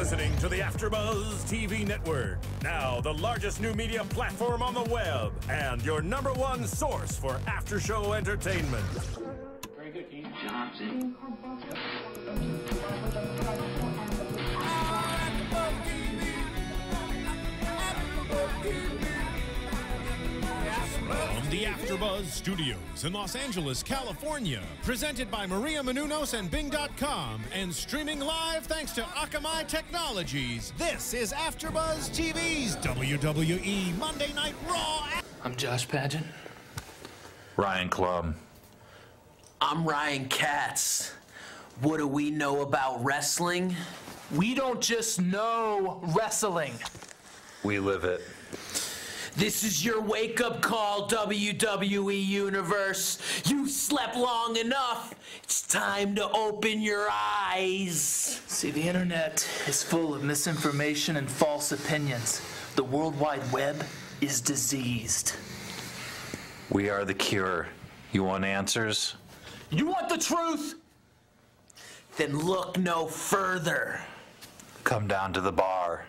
listening to the AfterBuzz TV network. Now, the largest new media platform on the web and your #1 source for after-show entertainment. Very good, Keith. Johnson. From the AfterBuzz Studios in Los Angeles, California, presented by Maria Menounos and Bing.com, and streaming live thanks to Akamai Technologies, this is AfterBuzz TV's WWE Monday Night Raw. I'm Josh Pageant. Ryan Clum. I'm Ryan Katz. What do we know about wrestling? We don't just know wrestling. We live it. This is your wake-up call, WWE Universe. You slept long enough. It's time to open your eyes. See, the internet is full of misinformation and false opinions. The World Wide Web is diseased. We are the cure. You want answers? You want the truth? Then look no further. Come down to the bar.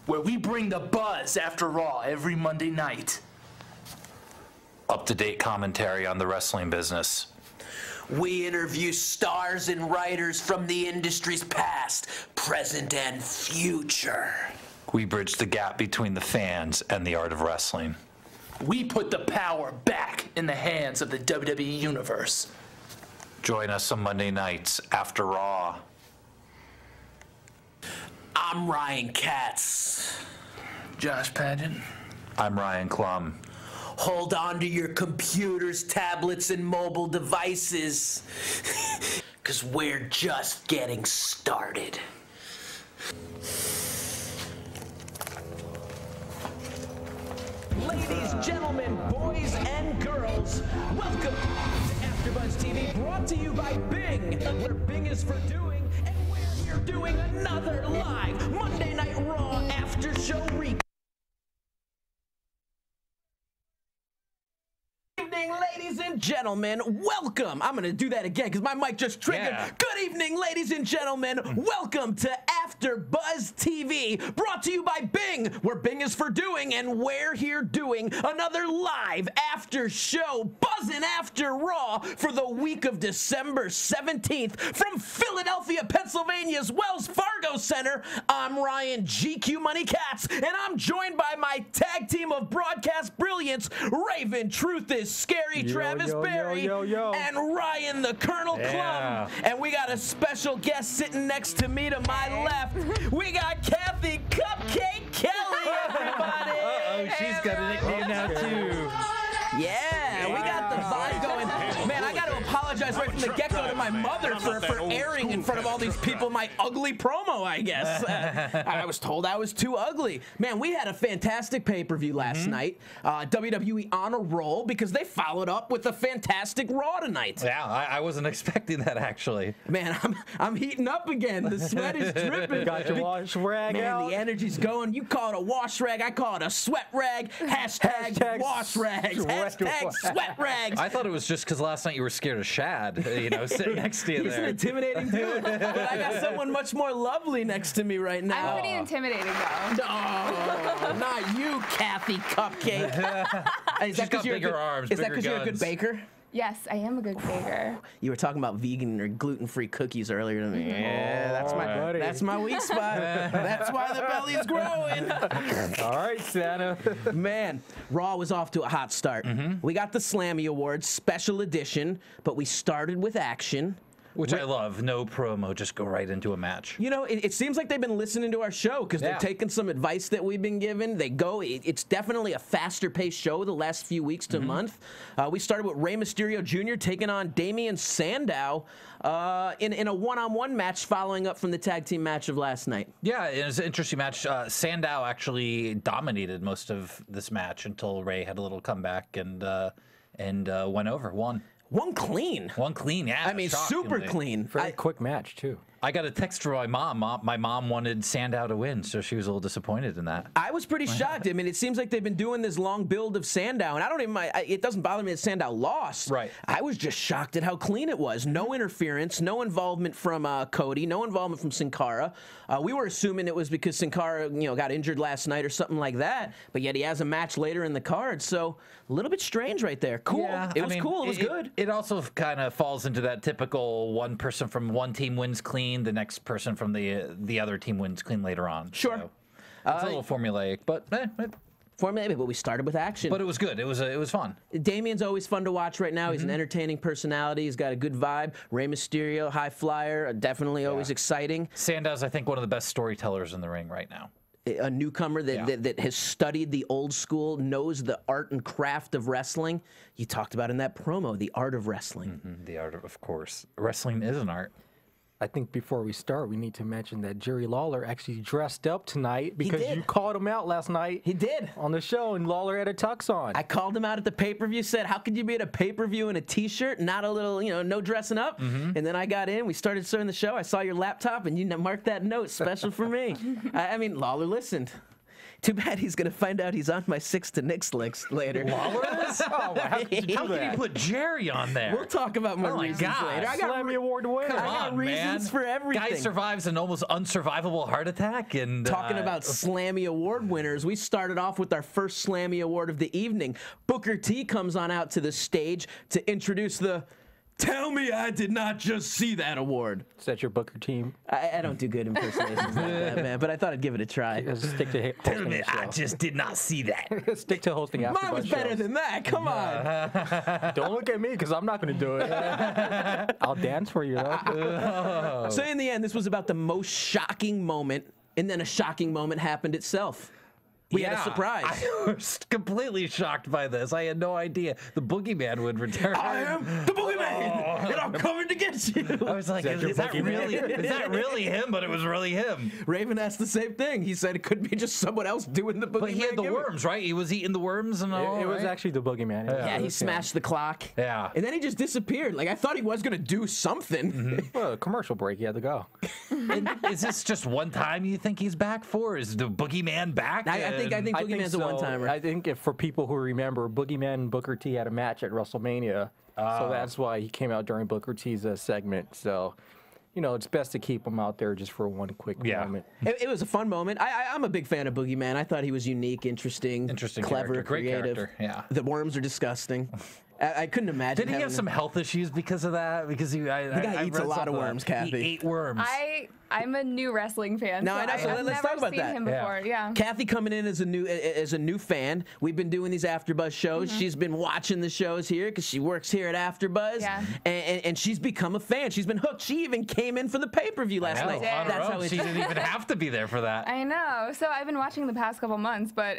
Where we bring the buzz after Raw every Monday night. Up-to-date commentary on the wrestling business. We interview stars and writers from the industry's past, present, and future. We bridge the gap between the fans and the art of wrestling. We put the power back in the hands of the WWE Universe. Join us on Monday nights after Raw. I'm Ryan Katz. Josh Pageant. I'm Ryan Clum. Hold on to your computers, tablets, and mobile devices, because we're just getting started. Ladies, gentlemen, boys, and girls, welcome to AfterBuzz TV, brought to you by Bing, where Bing is for doing, and where we're doing another live Monday Night Raw after show recap. Good evening, ladies and gentlemen, welcome. I'm going to do that again because my mic just triggered. Yeah. Good evening, ladies and gentlemen. Welcome to AfterBuzz TV, brought to you by Bing, where Bing is for doing, and we're here doing another live after show, buzzing after Raw for the week of December 17th from Philadelphia, Pennsylvania's Wells Fargo Center. I'm Ryan GQ Money Katz, and I'm joined by my tag team of broadcast brilliance, Raven Truth is Scary, Travis Berry, and Ryan the Colonel Clum. And we got a special guest sitting next to me to my left. We got Cathy Kelley, everybody. Uh-oh, she's got a nickname now, too. Yeah, we got the vibe going. Man, I got to apologize right from the get-go to my mother for airing in front of all these people my ugly promo, I guess. I was told I was too ugly. Man, we had a fantastic pay-per-view last night. WWE on a roll because they followed up with a fantastic Raw tonight. Yeah, I wasn't expecting that, actually. Man, I'm heating up again. The sweat is dripping. Got your wash rag out. The energy's going. You call it a wash rag. I call it a sweat rag. Hashtag wash rags. Hashtag sweat rags. I thought it was just because last night you were scared of Shad, sitting next to you He's there. an intimidating dude, but I got someone much more lovely next to me right now. I'm pretty intimidating, though. No, not you, Cathy Cupcake. She's got bigger arms, Is that because you're a good guns. baker? Yes, I am a good baker. You were talking about vegan or gluten-free cookies earlier to me. Yeah, that's my weak spot. That's why the belly's growing. All right, Santa. Man, Raw was off to a hot start. We got the Slammy Awards special edition, but we started with action. Which I love. No promo, just go right into a match. You know, it seems like they've been listening to our show because they're taking some advice that we've been given. It's definitely a faster-paced show the last few weeks to month. We started with Rey Mysterio Jr. taking on Damian Sandow in a one-on-one match following up from the tag team match of last night. Yeah, it was an interesting match. Sandow actually dominated most of this match until Rey had a little comeback and went over, won. One clean. One clean, yeah. I mean, super clean. Very quick match, too. I got a text from my mom. My mom wanted Sandow to win, so she was a little disappointed in that. I was pretty shocked. I mean, it seems like they've been doing this long build of Sandow, and I don't even mind. It doesn't bother me that Sandow lost. Right. I was just shocked at how clean it was. No interference, no involvement from Cody, no involvement from Sin Cara. We were assuming it was because Sin Cara, got injured last night or something like that, but yet he has a match later in the card, so a little bit strange right there. Cool. Yeah, it was cool. It was good. It also kind of falls into that typical one person from one team wins clean, the next person from the other team wins clean later on. Sure. So it's a little formulaic, but formulaic, but we started with action. But it was good. It was fun. Damien's always fun to watch right now. He's an entertaining personality. He's got a good vibe. Rey Mysterio, high flyer, definitely always exciting. Sandow's, I think, one of the best storytellers in the ring right now. A newcomer that has studied the old school, knows the art and craft of wrestling. You talked about in that promo, the art of wrestling. The art of course. Wrestling is an art. I think before we start, we need to mention that Jerry Lawler actually dressed up tonight because you called him out last night. He did. On the show, and Lawler had a tux on. I called him out at the pay-per-view, said, how could you be at a pay-per-view in a T-shirt, not a little, no dressing up? And then I got in, we started starting the show, I saw your laptop, and you marked that note, special for me. I mean, Lawler listened. Too bad he's going to find out he's on my 6 to Knicks list later. Lawler is? Oh, how could you do How can you put Jerry on there? We'll talk about my my reasons God. later. I got Slammy Award winner. Come I got on, reasons man. for everything. Guy survives an almost unsurvivable heart attack. And Talking about Slammy Award winners, we started off with our first Slammy Award of the evening. Booker T comes on out to the stage to introduce the Tell Me I Did Not Just See That award. Is that your Booker team? I don't do good impersonations like that, man, but I thought I'd give it a try. Stick to hosting the show. I just did not see that. Stick to hosting AfterBuzz Mine was better shows. than that. Come on. Don't look at me, because I'm not going to do it. I'll dance for you, though. So in the end, this was about the most shocking moment, and then a shocking moment happened itself. We had a surprise. I was completely shocked by this. I had no idea the Boogeyman would return. I am the Boogeyman, and I'm coming to get you. I was like, is that really him? But it was really him. Raven asked the same thing. He said it could be just someone else doing the Boogeyman. But he had the gimmick. worms, right? He was eating the worms and all. It was actually the Boogeyman. Yeah, he smashed the clock. Yeah. And then he just disappeared. Like, I thought he was going to do something. Well, commercial break, he had to go. And is this just one time you think he's back for? Is the Boogeyman back? I think Boogeyman's a one-timer. I think for people who remember, Boogeyman and Booker T had a match at WrestleMania. So that's why he came out during Booker T's segment. So, it's best to keep him out there just for one quick moment. It was a fun moment. I'm a big fan of Boogeyman. I thought he was unique, interesting clever, character. Great creative. character, yeah. The worms are disgusting. I couldn't imagine. Did he have some health issues because of that? Because the guy eats a lot of worms, Kathy. He ate worms. I'm a new wrestling fan. No, so I know. So I've let's never talk about seen that. him before. Yeah. Kathy coming in as a new fan. We've been doing these AfterBuzz shows. She's been watching the shows here because she works here at AfterBuzz. Yeah. And she's become a fan. She's been hooked. She even came in for the pay-per-view last night. On her That's own. how She didn't even have to be there for that. I know. So I've been watching the past couple months, but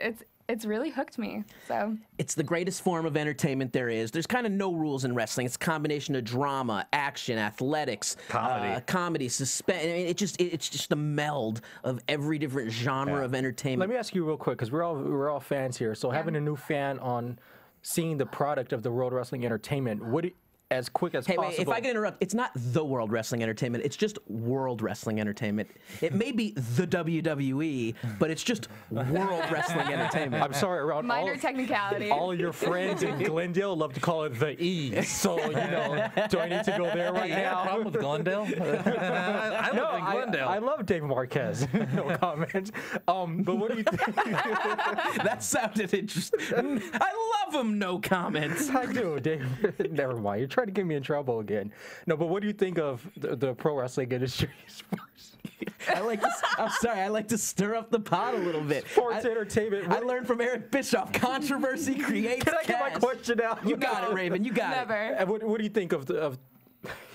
it's really hooked me. So it's the greatest form of entertainment there is. There's kind of no rules in wrestling. It's a combination of drama, action, athletics, comedy, suspense. I mean, it's just a meld of every different genre of entertainment. Let me ask you real quick, because we're all fans here. So having a new fan on seeing the product of the World Wrestling Entertainment, as quick as possible. Wait, if I can interrupt, it's not the World Wrestling Entertainment. It's just World Wrestling Entertainment. It may be the WWE, but it's just World Wrestling Entertainment. I'm sorry, around minor technicality. All your friends in Glendale love to call it the E. So, do I need to go there right now? Problem with Glendale? I live in Glendale. I love Dave Marquez. No comments. But what do you think? That sounded interesting. I love him, no comments. I do, Dave. Never mind. You're trying to get me in trouble again. No, but what do you think of the pro wrestling industry? I'm sorry, I like to stir up the pot a little bit. Sports entertainment. I learned from Eric Bischoff. Controversy creates Can I get my question out? You got it, Raven. You got Never. it. And what do you think of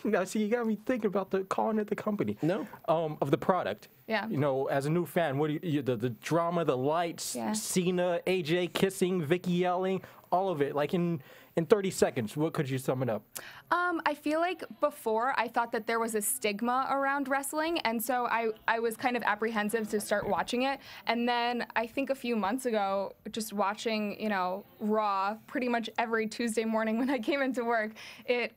now, see, you got me thinking about calling it the company. No. Of the product. Yeah. As a new fan, what do you the drama, the lights, Cena, AJ kissing, Vicky yelling, all of it, like in 30 seconds, what could you sum it up? I feel like before I thought that there was a stigma around wrestling, and so I was kind of apprehensive to start watching it. And then I think a few months ago, just watching, Raw pretty much every Tuesday morning when I came into work, it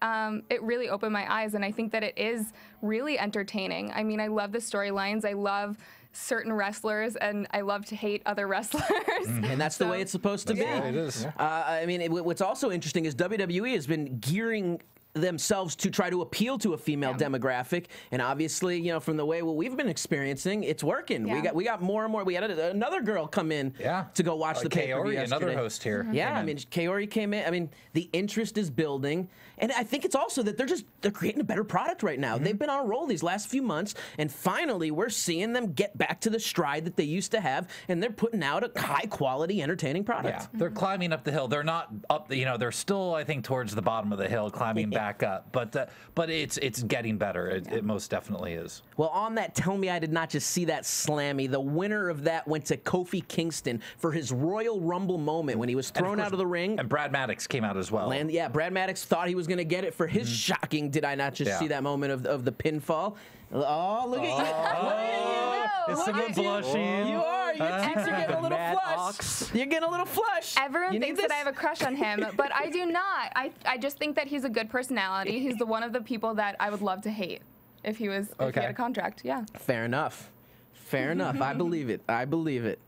really opened my eyes, and I think that it is really entertaining. I mean, I love the storylines. I love certain wrestlers, and I love to hate other wrestlers. And that's the way it's supposed to be. Yeah, it is. I mean, what's also interesting is WWE has been gearing themselves to try to appeal to a female demographic, and obviously, you know, from the way what we've been experiencing, it's working. We got more and more. We had another girl come in to go watch the pay-per-view yesterday. Another host here. Yeah, I mean, Kaori came in. I mean, the interest is building, and I think it's also that they're creating a better product right now. They've been on a roll these last few months, and finally we're seeing them get back to the stride that they used to have, and they're putting out a high-quality, entertaining product. Yeah, they're climbing up the hill. They're not up. You know, they're still, I think, towards the bottom of the hill, climbing back up. But it's getting better. It most definitely is. Well, on that, tell me I did not just see that slammy. The winner of that went to Kofi Kingston for his Royal Rumble moment when he was thrown out of the ring. And Brad Maddox came out as well. Yeah, Brad Maddox thought he was going to get it for his shocking, did I not just see that moment of the pinfall? Oh, look at you. Look at you. Is someone blushing? You are. Your cheeks are getting a little flush. You're getting a little flush. Everyone thinks that I have a crush on him, but I do not. I just think that he's a good personality. He's one of the people that I would love to hate if he had a contract. Yeah. Fair enough. Fair enough. I believe it. I believe it.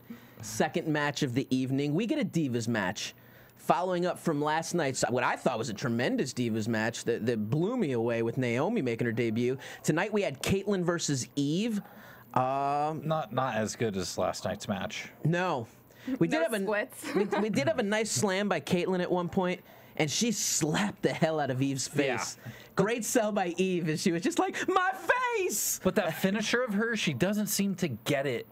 Second match of the evening. We get a Divas match. Following up from last night's, what I thought was a tremendous Divas match that blew me away with Naomi making her debut. Tonight we had Caitlyn versus Eve. Not as good as last night's match. No. We did have a nice slam by Caitlyn at one point, and she slapped the hell out of Eve's face. Yeah. Great sell by Eve, and she was just like, my face! But that finisher of hers, she doesn't seem to get it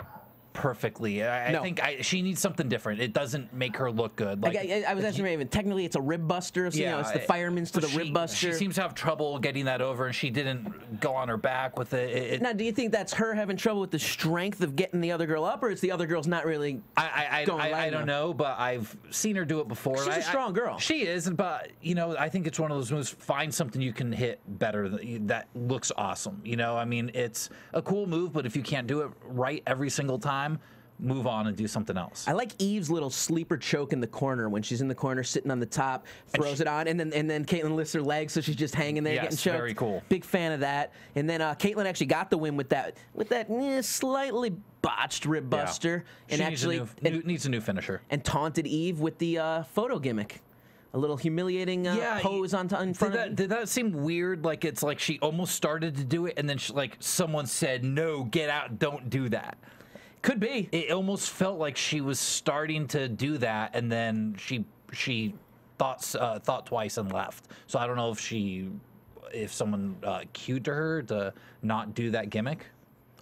perfectly. I think she needs something different. It doesn't make her look good. Like, I was asking Raven, technically it's a rib buster. So, you know, it's the fireman's to the rib buster. She seems to have trouble getting that over, and she didn't go on her back with it. Now, do you think that's her having trouble with the strength of getting the other girl up, or it's the other girl's not really I don't know, but I've seen her do it before. She's a strong girl. She is, but, you know, I think it's one of those moves, find something you can hit better that looks awesome. You know, I mean, it's a cool move, but if you can't do it right every single time, move on and do something else. I like Eve's little sleeper choke in the corner when she's in the corner sitting on the top, throws it on, and then Caitlyn lifts her legs so she's just hanging there getting choked. Very cool. Big fan of that. And then Caitlyn actually got the win with that slightly botched rib buster, and needs a new finisher. And taunted Eve with the photo gimmick. A little humiliating pose in front of it. Did that seem weird? Like it's like she almost started to do it, and then someone said, "No, get out! Don't do that." Could be. It almost felt like she was starting to do that, and then she thought twice and left. So I don't know if someone cued to her to not do that gimmick.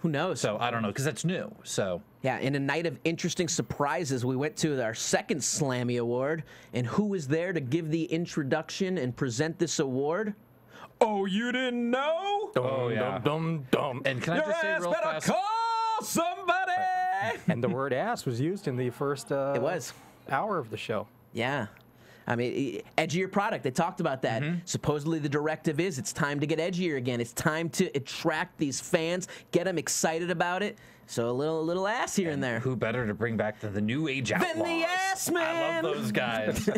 Who knows? So I don't know, because that's new. So yeah, in a night of interesting surprises, we went to our second Slammy Award, and who was there to give the introduction and present this award? Oh, you didn't know? Oh yeah. Dum. And can I just say real fast? Call somebody. And the word ass was used in the first it was hour of the show. Yeah. I mean, edgier product. They talked about that. Supposedly the directive is it's time to get edgier again. It's time to attract these fans, get them excited about it. So a little ass here and there. Who better to bring back the New Age Outlaws? Than the Ass Man! I love those guys.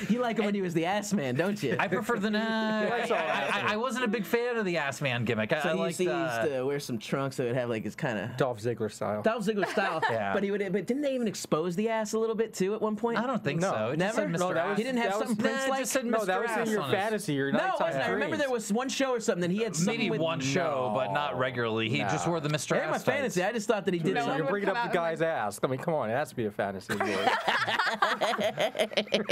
You like him when he was the Ass Man, don't you? I prefer the... I wasn't a big fan of the Ass Man gimmick. He used to wear some trunks that would have like his kind of... Dolph Ziggler style. Dolph Ziggler style. Yeah. But didn't they even expose the ass a little bit too at one point? I don't think so. Never? He didn't have something Prince-like? No, that was in your fantasy. Your no, it wasn't. I remember there was one show or something that he had something maybe with... one show, but not regularly. He just wore the Mr. Ass. In my fantasy, I just thought that he did something. You're bringing up the guy's ass. I mean, come on. It has to be a fantasy of yours.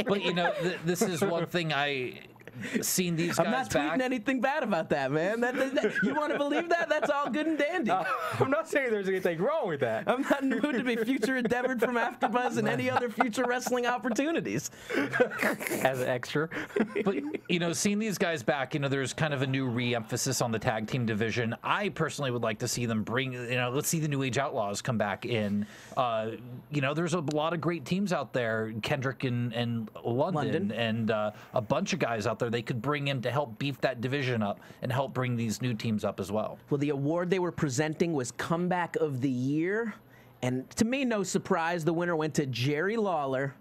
But, you know, this is one thing seen these guys I'm not back. tweeting anything bad about that, man. You want to believe that? That's all good and dandy. I'm not saying there's anything wrong with that. I'm not in the mood to be future endeavored from AfterBuzz and any other future wrestling opportunities. As an extra. But, you know, seeing these guys back, you know, there's kind of a new re-emphasis on the tag team division. I personally would like to see them bring, you know, let's see the New Age Outlaws come back in. You know, there's a lot of great teams out there, Kendrick and London. And a bunch of guys out there they could bring in to help beef that division up and help bring these new teams up as well. Well, the award they were presenting was Comeback of the Year. And to me, no surprise, the winner went to Jerry Lawler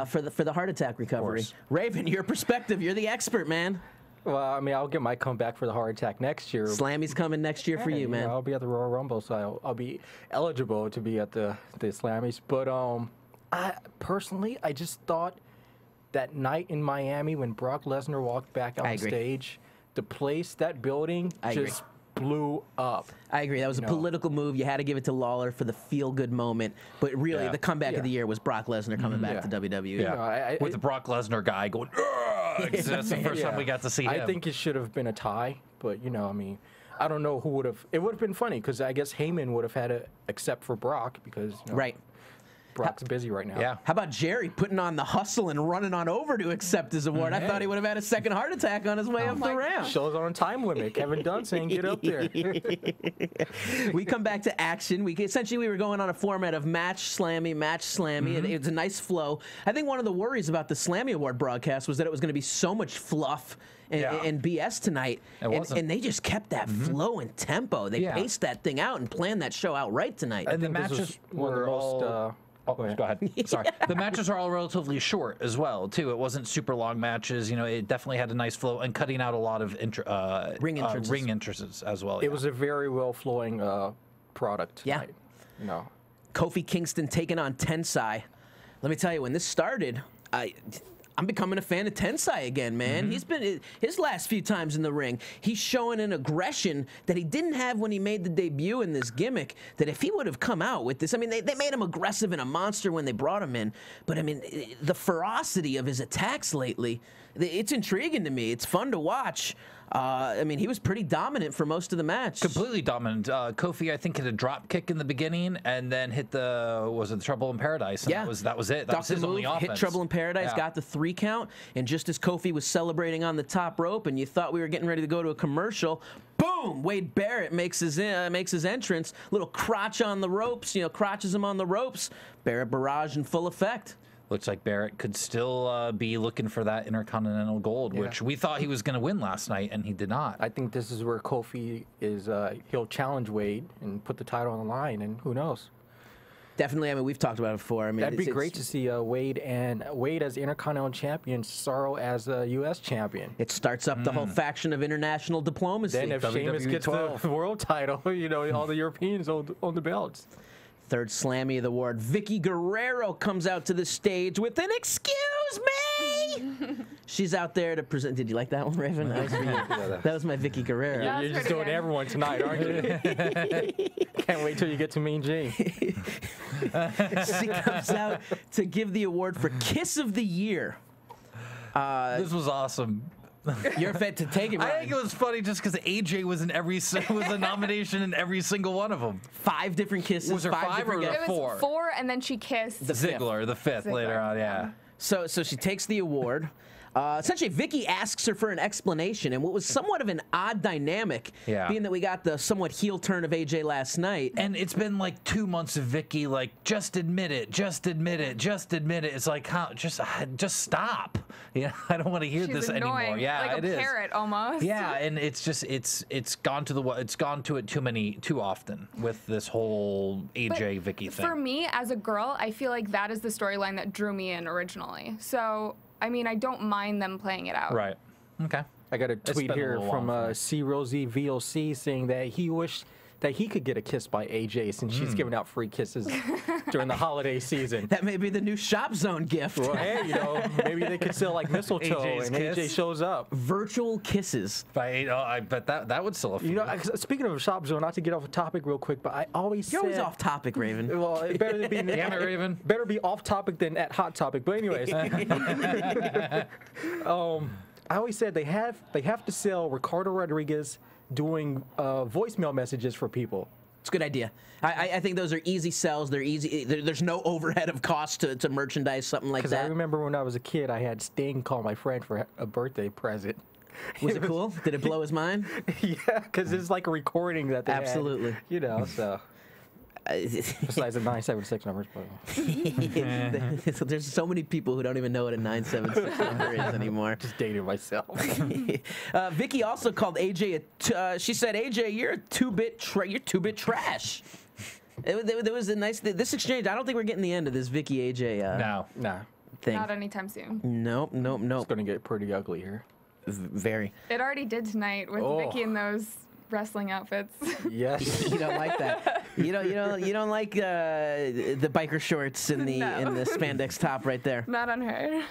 for the heart attack recovery. Raven, your perspective, you're the expert, man. Well, I mean, I'll get my comeback for the heart attack next year. Slammy's coming next year for you, man. I'll be at the Royal Rumble, so I'll be eligible to be at the Slammies. But I just thought that night in Miami when Brock Lesnar walked back on stage, the place, that building, just blew up. I agree. That was a political move. You had to give it to Lawler for the feel-good moment. But really, the comeback of the year was Brock Lesnar coming back to WWE. Yeah. With the Brock Lesnar guy going, that's the first time we got to see him. I think it should have been a tie. But, I mean, I don't know who would have. It would have been funny because I guess Heyman would have had to accept for Brock because, Brock's busy right now. Yeah. How about Jerry putting on the hustle and running on over to accept his award? I thought he would have had a second heart attack on his way up the ramp. Show's on a time limit. Kevin Dunn saying, get up there. We come back to action. Essentially, we were going on a format of match, slammy. It's a nice flow. I think one of the worries about the Slammy Award broadcast was that it was going to be so much fluff and BS tonight. And they just kept that flow and tempo. They paced that thing out and planned that show out right tonight. And the matches were all... go ahead. Sorry. The matches are all relatively short as well, too. It wasn't super long matches. It definitely had a nice flow and cutting out a lot of ring entrances as well. It was a very well-flowing product tonight. Kofi Kingston taking on Tensai. Let me tell you, when this started, I'm becoming a fan of Tensai again, man. He's been his last few times in the ring. He's showing an aggression that he didn't have when he made the debut in this gimmick. That if he would have come out with this, I mean, they made him aggressive and a monster when they brought him in. But I mean, the ferocity of his attacks lately, it's intriguing to me. It's fun to watch. I mean, he was pretty dominant for most of the match. Completely dominant. Kofi, I think, hit a drop kick in the beginning and then hit the Trouble in Paradise. And that was it. That was his only offense. Hit Trouble in Paradise, got the 3 count, and just as Kofi was celebrating on the top rope and you thought we were getting ready to go to a commercial, boom! Wade Barrett makes his entrance. Little crotch on the ropes, crotches him on the ropes. Barrett barrage in full effect. Looks like Barrett could still be looking for that Intercontinental Gold, which we thought he was going to win last night, and he did not. I think this is where Kofi is. He'll challenge Wade and put the title on the line, and who knows? Definitely. I mean, we've talked about it before. I mean, that'd be great to see Wade as Intercontinental Champion, Cesaro as U.S. Champion. It starts up the whole faction of international diplomacy. Then if Sheamus gets the world title, all the Europeans own the belts. Third Slammy of the award, Vicky Guerrero comes out to the stage with an "excuse me." She's out there to present. Did you like that one, Raven? That was my Vicky Guerrero. You're just doing everyone tonight, aren't you? Can't wait till you get to Mean Gene. She comes out to give the award for Kiss of the Year. This was awesome. You're fit to take it, Ryan. I think it was funny just because AJ was in was a nomination in every single one of them. 5 different kisses. Was there 5 or 4? It was 4, and then she kissed Ziggler, the fifth later on. Yeah. So she takes the award. Essentially, Vicky asks her for an explanation, and what was somewhat of an odd dynamic, being that we got the somewhat heel turn of AJ last night. And it's been like 2 months of Vicky, like, just admit it, just admit it, just admit it. It's like, how, just stop. I don't want to hear this anymore. Yeah, like it is. Like a parrot almost. Yeah, and it's just it's gone to it too often with this whole AJ Vicky thing. For me, as a girl, I feel like that is the storyline that drew me in originally. So. I mean, I don't mind them playing it out. Right. Okay. I got a tweet here from C Rosie VOC saying that he wished that he could get a kiss by AJ since she's giving out free kisses during the holiday season. That may be the new Shop Zone gift. Well, hey, maybe they could sell like mistletoe and AJ shows up. Virtual kisses. I bet that would sell a few. Speaking of Shop Zone, not to get off the topic real quick, but I always You're always off topic, Raven. Well, it better be damn it, Raven. Better be off topic than at hot topic. But anyways, I always said they have to sell Ricardo Rodriguez doing voicemail messages for people. It's a good idea. I think those are easy sells. They're easy. There's no overhead of cost to merchandise something like that. Because I remember when I was a kid, I had Sting call my friend for a birthday present. Was it cool? Did it blow his mind? Yeah, because it's like a recording that they Absolutely. had, so. Besides the 976 numbers. So there's so many people who don't even know what a 976 number is anymore. Just dating myself. Vicky also called AJ she said, AJ, you're a two-bit trash. There was a nice this exchange. I don't think we're getting the end of this Vicky AJ no thing. Not anytime soon. Nope. It's going to get pretty ugly here. Very. It already did tonight with Vicky in those wrestling outfits. Yes. You don't like that. You don't like the biker shorts and the spandex top right there. Not on her.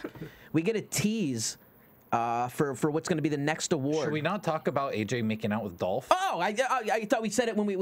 We get a tease for what's going to be the next award. Should we not talk about AJ making out with Dolph? Oh, I thought we said it when we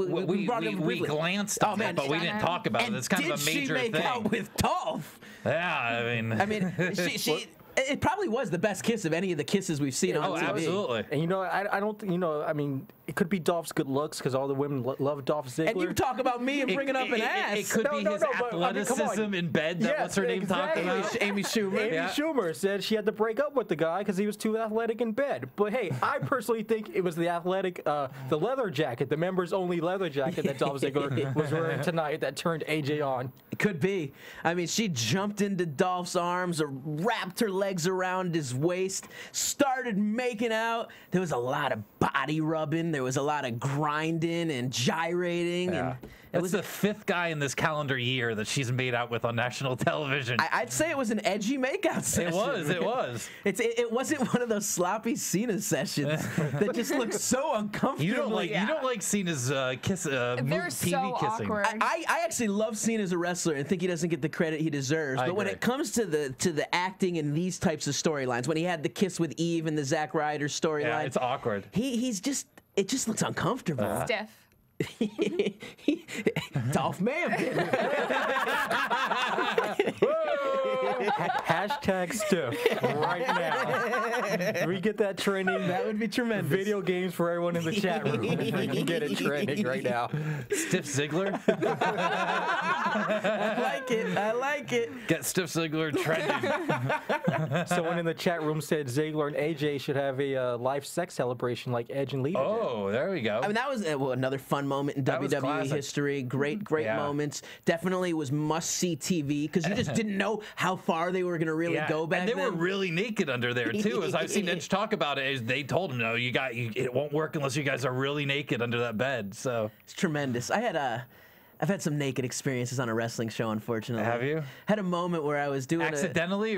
brought it up. We glanced at it, but we didn't talk about it. It's kind of a major thing. Did she make out with Dolph? Yeah, I mean, she it probably was the best kiss of any of the kisses we've seen on TV. Absolutely. And I don't, I mean, it could be Dolph's good looks because all the women love Dolph Ziggler. And you talk about me and bringing up an ass. It could be his athleticism in bed. What's her name talking about? Amy Schumer. Amy Schumer said she had to break up with the guy because he was too athletic in bed. But hey, I personally think it was the athletic, the leather jacket, the members only leather jacket that Dolph Ziggler was wearing tonight that turned AJ on. It could be. I mean, she jumped into Dolph's arms or wrapped her legs around his waist, started making out. There was a lot of body rubbing. There was a lot of grinding and gyrating. Yeah. It was the 5th guy in this calendar year that she's made out with on national television. I'd say it was an edgy makeout session. It was. It wasn't one of those sloppy Cena sessions that just looked so uncomfortable. You don't like Cena's kiss They're TV so kissing. awkward. I actually love Cena as a wrestler and think he doesn't get the credit he deserves. But when it comes to the acting in these types of storylines, when he had the kiss with Eve and the Zack Ryder storyline, it's awkward. It just looks uncomfortable. Stiff. Dolph Mann. Hashtag stiff right now. We get that trending. That would be tremendous. Video games for everyone in the chat room. We can get it trending right now. Stiff Ziggler. I like it. Get Stiff Ziggler trending. Someone in the chat room said Ziggler and AJ should have a live sex celebration like Edge and Lita did. Oh, there we go. I mean, that was another fun moment in WWE history. Great moments. Definitely was must-see TV because you just didn't know how far they were going to really go back then. And they were really naked under there, too. As I've seen Edge talk about it, they told him, no, it won't work unless you guys are really naked under that bed. So it's tremendous. I've had some naked experiences on a wrestling show, unfortunately. Have you? Had a moment where I was doing accidentally.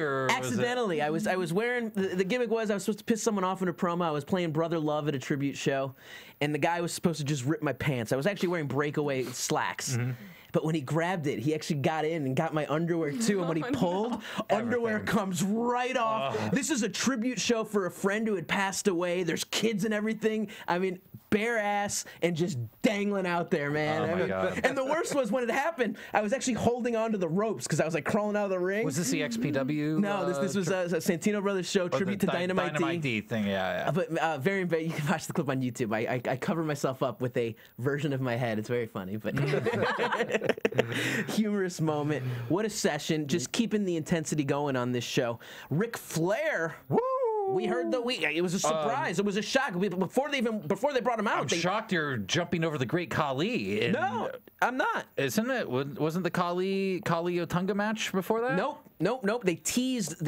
I was wearing the gimmick was I was supposed to piss someone off in a promo. I was playing Brother Love at a tribute show, and the guy was supposed to just rip my pants. I was actually wearing breakaway slacks. Mm-hmm. But when he grabbed it, he actually got in and got my underwear too. And when he pulled, underwear comes right off. This is a tribute show for a friend who had passed away. There's kids and everything. I mean, bare ass and just dangling out there, man. My God. And the worst was when it happened, I was actually holding onto the ropes because I was like crawling out of the ring. Was this the XPW? No, this was a Santino Brothers show, tribute to Dynamite D thing, yeah. But very, very, you can watch the clip on YouTube. I cover myself up with a version of my head. It's very funny, but humorous moment. What a session. Just keeping the intensity going on this show. Ric Flair. Woo! We heard it was a surprise. It was a shock. Before they brought him out. I'm shocked you're jumping over the great Khali. No, I'm not. Isn't it? Wasn't the Khali Otunga match before that? Nope. They teased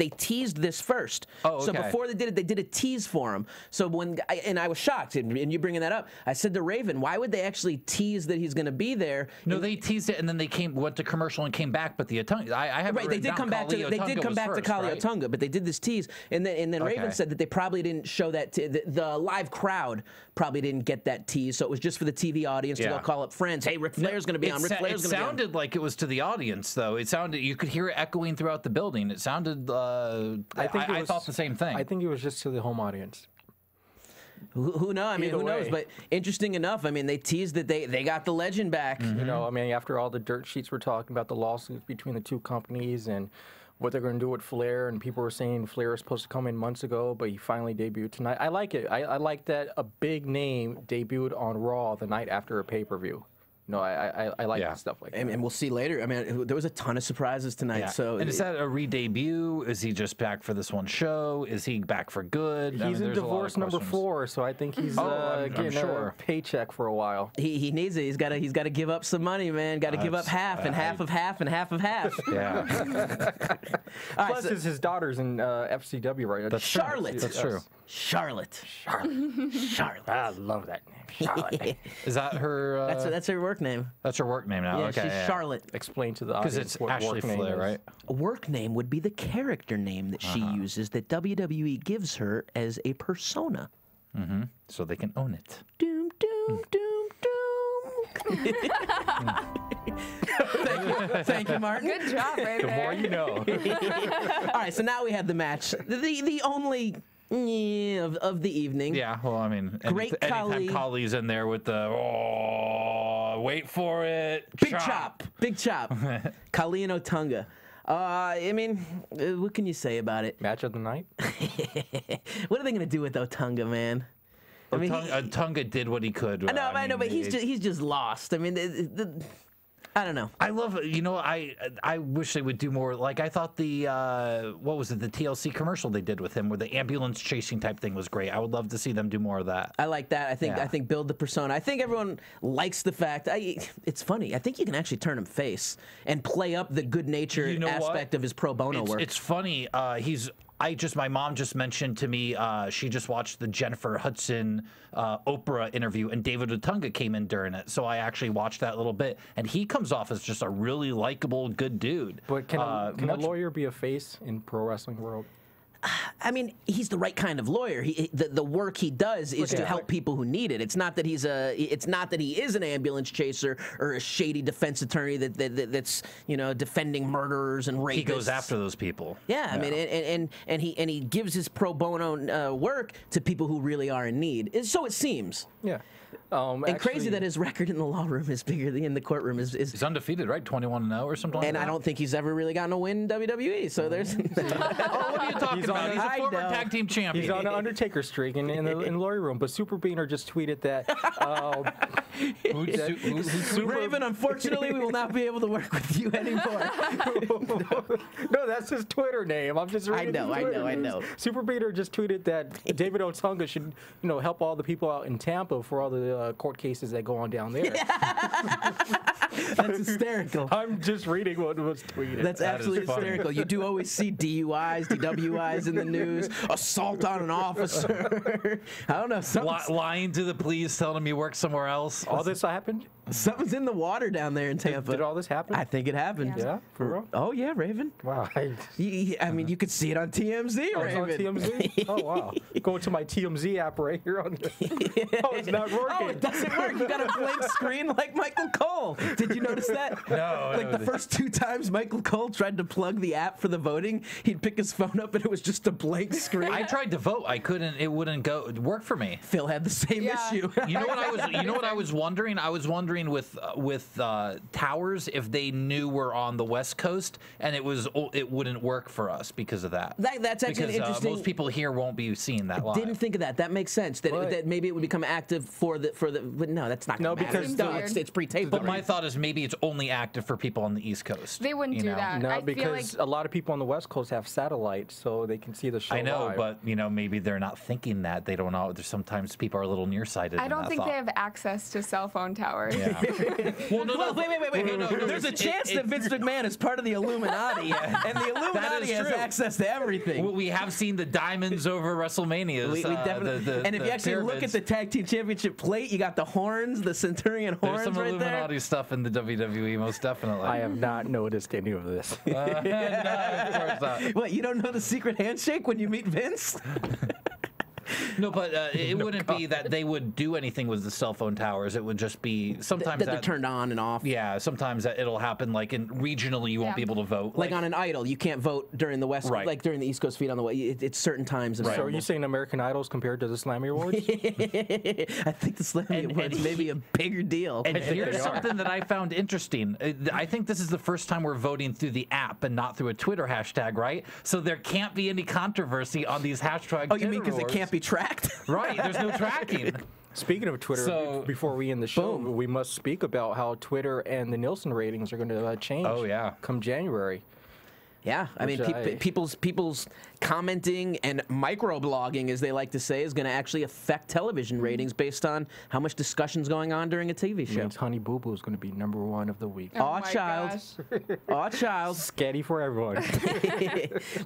this first. Oh, okay. So before they did it, they did a tease for him. So I was shocked, and you bringing that up, I said to Raven, why would they actually tease that he's going to be there? No, they teased it, and then they went to commercial and came back. But the Otunga, I haven't. Right, they did come back to Khali Otunga, but they did this tease, and then Raven said that they probably didn't show that the live crowd probably didn't get that tease, so it was just for the TV audience to go call up friends. Hey, Ric Flair's going to be on. Ric Flair's going to be on. It sounded like it was to the audience, though. It sounded you could hear it echoing throughout the building. It sounded. I thought the same thing. I think it was just to the home audience. Who knows? I mean, who knows? But interesting enough, I mean, they teased that they got the legend back. Mm-hmm. You know, I mean, after all the dirt sheets were talking about the lawsuits between the two companies and what they're going to do with Flair, and people were saying Flair was supposed to come in months ago, but he finally debuted tonight. I like it. I like that a big name debuted on Raw the night after a pay-per-view. No, I like stuff like that. And we'll see later. I mean, there was a ton of surprises tonight. Yeah. So, and is that a re-debut? Is he just back for this one show? Is he back for good? He's in divorce number 4, so I think he's getting a paycheck for a while. He needs it. He's got to give up some money, man. Got to give up half and half of half and half of half. Yeah. Plus, his daughter's in FCW right now. Charlotte. That's true. Charlotte. I love that name. Charlotte. Is that her? That's her work name. That's her work name now. Yeah, Okay, she's Charlotte. Explain to the Because audience it's what Ashley work name Flair, is. right? A work name would be the character name that she uses that WWE gives her as a persona. So they can own it. Doom, doom, doom, doom. Thank you, Martin. Good job, right The there. more you know. All right, so now we have the match. The only of the evening. Yeah, well, I mean, Great anytime Khali. Khali's in there with the, wait for it. Big chop. Big chop. Khali and Otunga. I mean, what can you say about it? Match of the night? What are they going to do with Otunga, man? I mean, Otunga did what he could. I know, but he's just lost. I mean, I don't know. I love it. You know, I wish they would do more. Like, I thought the, what was it, the TLC commercial they did with him where the ambulance chasing type thing was great. I would love to see them do more of that. I like that. I think build the persona. I think everyone likes the fact. It's funny. I think you can actually turn him face and play up the good-natured aspect of his pro bono work. It's funny. My mom just mentioned to me she just watched the Jennifer Hudson Oprah interview, and David Otunga came in during it. So I actually watched that little bit, and he comes off as just a really likable, good dude. But can a lawyer be a face in pro wrestling world? I mean, he's the right kind of lawyer. The work he does is to help people who need it. It's not that he is an ambulance chaser or a shady defense attorney that's defending murderers and rapists. He goes after those people. Yeah, I mean, and he gives his pro bono work to people who really are in need. So it seems. Yeah. And crazy that his record in the law room is bigger than in the courtroom. He's undefeated, right? 21-0 or something like that? And I don't think he's ever really gotten a win in WWE, so there's... what are you talking about? He's a former tag team champion. He's on an Undertaker streak in the lawyer room, but Super Beaner just tweeted that... Raven, unfortunately, we will not be able to work with you anymore. No, that's his Twitter name. I'm just reading I know. Super Beaner just tweeted that David Otunga should, help all the people out in Tampa for all the court cases that go on down there. That's hysterical. I'm just reading what was tweeted. That's absolutely hysterical. You do always see DUIs, DWIs in the news, assault on an officer. I don't know. Lying to the police, telling him he works somewhere else. All this happened? Something's in the water down there in Tampa. Did all this happen? I think it happened. Yeah, for real? Oh, yeah, Raven. Wow. I mean, you could see it on TMZ, Raven. It's on TMZ? Oh, wow. Going to my TMZ app right here on the... Oh, it's not working. Oh, it doesn't work. You got a blank screen like Michael Cole. Did you notice that? No. Like the first 2 times Michael Cole tried to plug the app for the voting, he'd pick his phone up and it was just a blank screen. I tried to vote. I couldn't. It wouldn't work for me. Phil had the same issue. You know what I was wondering? I was wondering with towers if they knew we're on the West Coast and it wouldn't work for us because of that. That's actually interesting. Most people here won't be seeing that live. Didn't think of that. That makes sense. That maybe it would become active for the. But no, that's not. No, matter. because it's pre-taped. But my thought is maybe it's only active for people on the East Coast. They wouldn't do that. No, I because feel like a lot of people on the West Coast have satellite, so they can see the show I know, live. but maybe they're not thinking that. They don't know. There's sometimes people are a little nearsighted. I don't think they have access to cell phone towers. Yeah. Well, wait. No, there's a chance that Vince McMahon is part of the Illuminati, and the Illuminati has access to everything. Well, we have seen the diamonds over WrestleMania. We definitely. And if you actually look at the Tag Team Championship plate, you got the horns, the Centurion horns There's some right Illuminati stuff in the WWE, most definitely. I have not noticed any of this. No, of course not. What, you don't know the secret handshake when you meet Vince? No, but it wouldn't be that they would do anything with the cell phone towers. It would just be sometimes that they're turned on and off. Yeah, sometimes it'll happen. Like regionally, you won't be able to vote. Like on an Idol, you can't vote during the West, like during the East Coast feed on the way. It's certain times. So are you saying American Idol's compared to the Slammy Awards? I think the Slammy Awards may be a bigger deal. And here's something that I found interesting. I think this is the first time we're voting through the app and not through a Twitter hashtag, right? So there can't be any controversy on these hashtags. Oh, you mean because it can't be tracked? Right, there's no tracking. Speaking of Twitter, before we end the show, we must speak about how Twitter and the Nielsen ratings are going to change. Oh, yeah. Come January. Yeah, I mean, people's commenting and microblogging, as they like to say, is going to actually affect television ratings based on how much discussion's going on during a TV show. Means Honey Boo Boo is going to be #1 of the week. Aw, child. Aw, child. Scatty for everyone.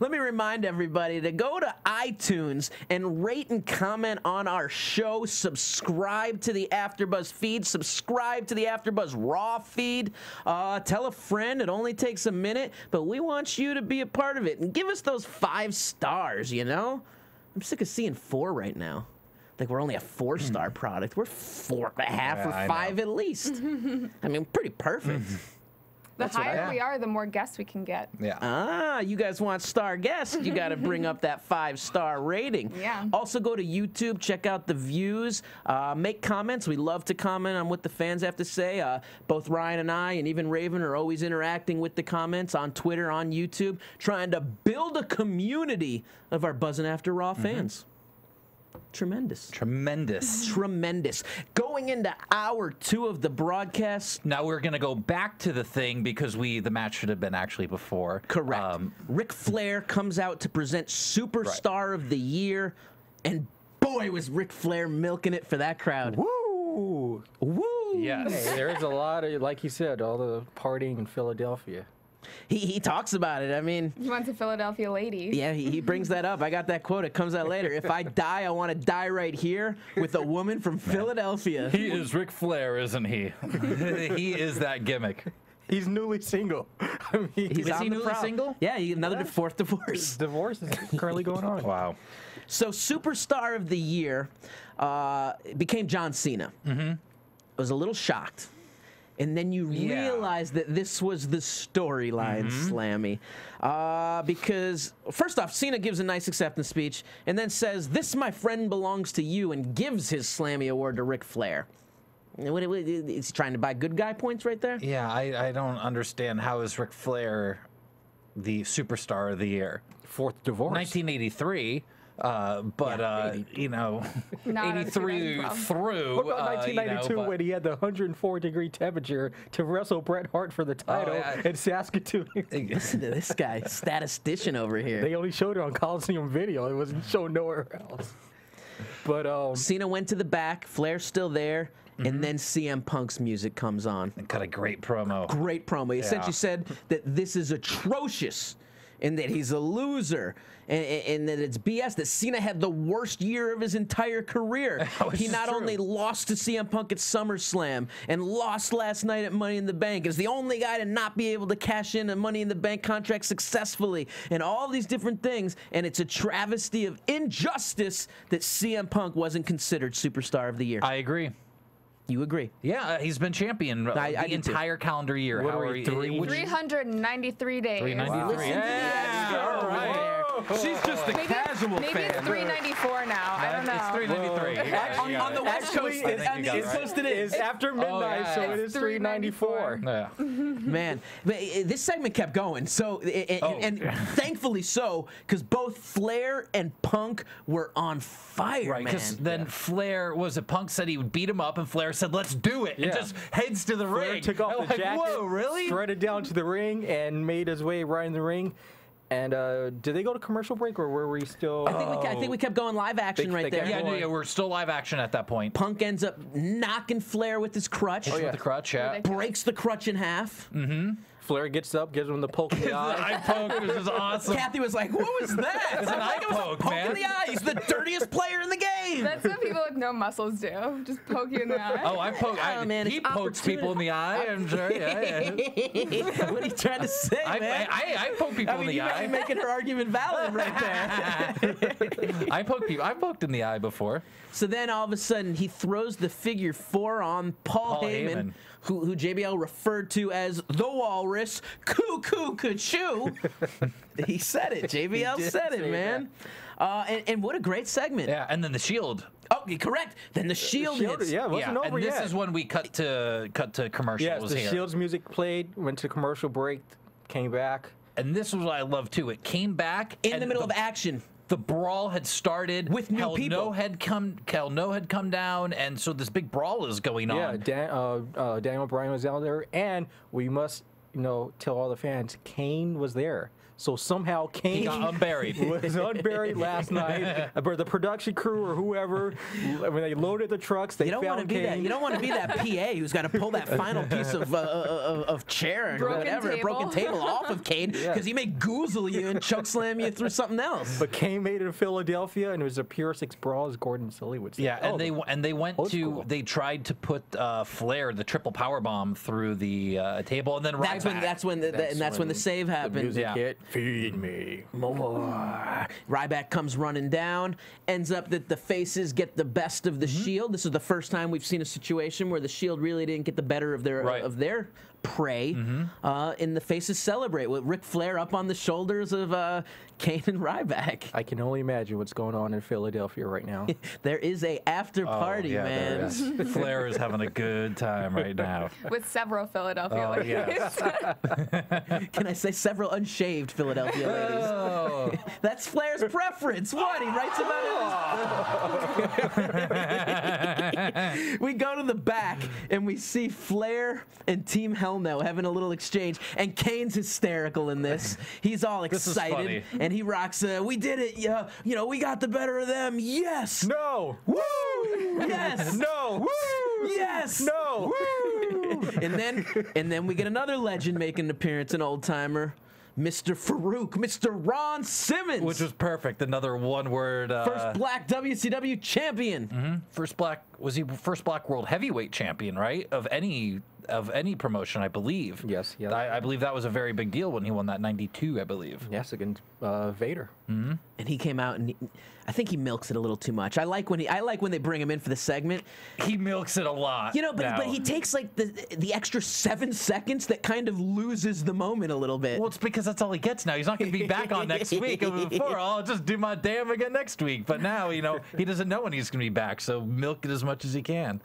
Let me remind everybody to go to iTunes and rate and comment on our show. Subscribe to the AfterBuzz feed. Subscribe to the AfterBuzz Raw feed. Tell a friend. It only takes a minute, but we want you to be a part of it. And give us those 5 stars, you know? I'm sick of seeing 4 right now. Like we're only a 4-star product. We're 4.5 or 5 at least. I mean, pretty perfect. The higher we are, the more guests we can get. Yeah. Ah, you guys want star guests? You got to bring up that 5-star rating. Yeah. Also, go to YouTube, check out the views, make comments. We love to comment on what the fans have to say. Both Ryan and I, and even Raven, are always interacting with the comments on Twitter, on YouTube, trying to build a community of our Buzzin' After Raw fans. Tremendous. Tremendous. Going into hour 2 of the broadcast. Now we're going to go back to the thing because the match should have been actually before. Correct. Ric Flair comes out to present Superstar of the Year, and boy, was Ric Flair milking it for that crowd. Woo! Woo! Yes. Hey, there's a lot of, like you said, all the partying in Philadelphia. He talks about it. I mean, He wants a Philadelphia lady. yeah, he brings that up. I got that quote. It comes out later. If I die, I want to die right here with a woman from Philadelphia. He is Ric Flair, isn't he? He is that gimmick. He's newly single. I mean, He's on he the newly prowl. single? Yeah, another 4th divorce. his divorce is currently going on. Wow. So Superstar of the Year became John Cena. I was a little shocked. And then you realize that this was the storyline, Slammy. Because, first off, Cena gives a nice acceptance speech and then says, "This, my friend, belongs to you," and gives his Slammy award to Ric Flair. Is he trying to buy good guy points right there? Yeah, I don't understand. How is Ric Flair the Superstar of the Year? 4th divorce. 1983. You know, Not 83 through. What about 1992 when he had the 104-degree temperature to wrestle Bret Hart for the title in Saskatoon? Listen to this guy, statistician over here. They only showed it on Coliseum video. It wasn't shown nowhere else. But Cena went to the back. Flair's still there. And then CM Punk's music comes on. And cut a great promo. Great promo. He essentially said that this is atrocious and that he's a loser and that it's BS, that Cena had the worst year of his entire career. He not only lost to CM Punk at SummerSlam and lost last night at Money in the Bank, is the only guy to not be able to cash in a Money in the Bank contract successfully, and all these different things, and it's a travesty of injustice that CM Punk wasn't considered Superstar of the Year. I agree. You agree? Yeah, he's been champion the entire calendar year. What are we, 393 days. 393. Yeah, all right. She's just a casual Maybe it's 394 now. I don't know. It's 393. On the West Coast, it's posted It's after midnight, so it is 394. Yeah. Man, this segment kept going. So, and thankfully so, because both Flair and Punk were on fire, Right, because then Flair, Punk said he would beat him up, and Flair said, "Let's do it," and just heads to the Flair ring. took off the jacket, whoa, really? threaded down to the ring, and made his way right in the ring. And did they go to commercial break, or were we still? I think we kept going live action right there. Yeah, we're still live action at that point. Punk ends up knocking Flair with his crutch. With the crutch, yeah. Breaks the crutch in half. Flair gets up, gives him the poke in the eye. Eye poke, which is awesome. Kathy was like, "What was that?" It's an eye poke, poke man. in the eye. He's the dirtiest player in the game. That's what people with no muscles do. Just poke you in the eye. Oh, I poke. Man, he pokes people in the eye. I'm sure. Yeah. What are you trying to say, man? I poke people in the eye. You're making her argument valid right there. I poke people. I've poked in the eye before. So then all of a sudden he throws the figure 4 on Paul Heyman. Who JBL referred to as the Walrus. Cuckoo, ka-choo. He said it. JBL said it, man. And what a great segment. Yeah, and then the Shield. Oh, correct. Then the Shield hits. Yeah, it wasn't over and yet. this is when we cut to commercials. Yes, the here. Shield's music played, went to commercial break, came back. And this was what I love too. It came back in the middle of action. The brawl had started with new people. No had come down, and so this big brawl is going on. Yeah, Daniel Bryan was out there, and we must, tell all the fans, Kane was there. So somehow Kane got unburied. was unburied last night. But the production crew or whoever, when they loaded the trucks, they found Kane. You don't want to be that PA who's got to pull that final piece of chair or whatever, broken table off of Kane because he may goozle you and choke slam you through something else. But Kane made it to Philadelphia, and it was a pure 6 brawl, as Gordon Sully would say. Yeah, and they went to they tried to put Flair, the triple power bomb, through the table, and then that's when the save happened. The music hit. Feed me more. Ryback comes running down. Ends up that the faces get the best of the Shield. This is the first time we've seen a situation where the Shield really didn't get the better of their prey. And the faces celebrate with Ric Flair up on the shoulders of Kane and Ryback. I can only imagine what's going on in Philadelphia right now. There is a after party, man. Flair is having a good time right now. With several Philadelphia ladies. Yes. Can I say several unshaved Philadelphia ladies? That's Flair's preference. What? He writes about it. We go to the back and we see Flair and Team Hell No having a little exchange, and Kane's hysterical in this. He's all excited, and he rocks. We did it. Yeah, we got the better of them. Yes. No. Woo. Yes. No. Woo. Yes. No. Woo. And then we get another legend making an appearance, an old timer. Mr. Farouk, Mr. Ron Simmons. Which was perfect. Another one-word. First black WCW champion. Was he first black world heavyweight champion, right? Of any promotion, I believe. Yes. I believe that was a very big deal when he won that '92, I believe. Yes, against Vader. And he came out and I think he milks it a little too much. I like when they bring him in for the segment. He milks it a lot. But he takes like the extra 7 seconds that kind of loses the moment a little bit. Well, it's because that's all he gets now. He's not going to be back on next week. Before, I'll just do my damn again next week. But now, he doesn't know when he's going to be back, so milk it as much as he can.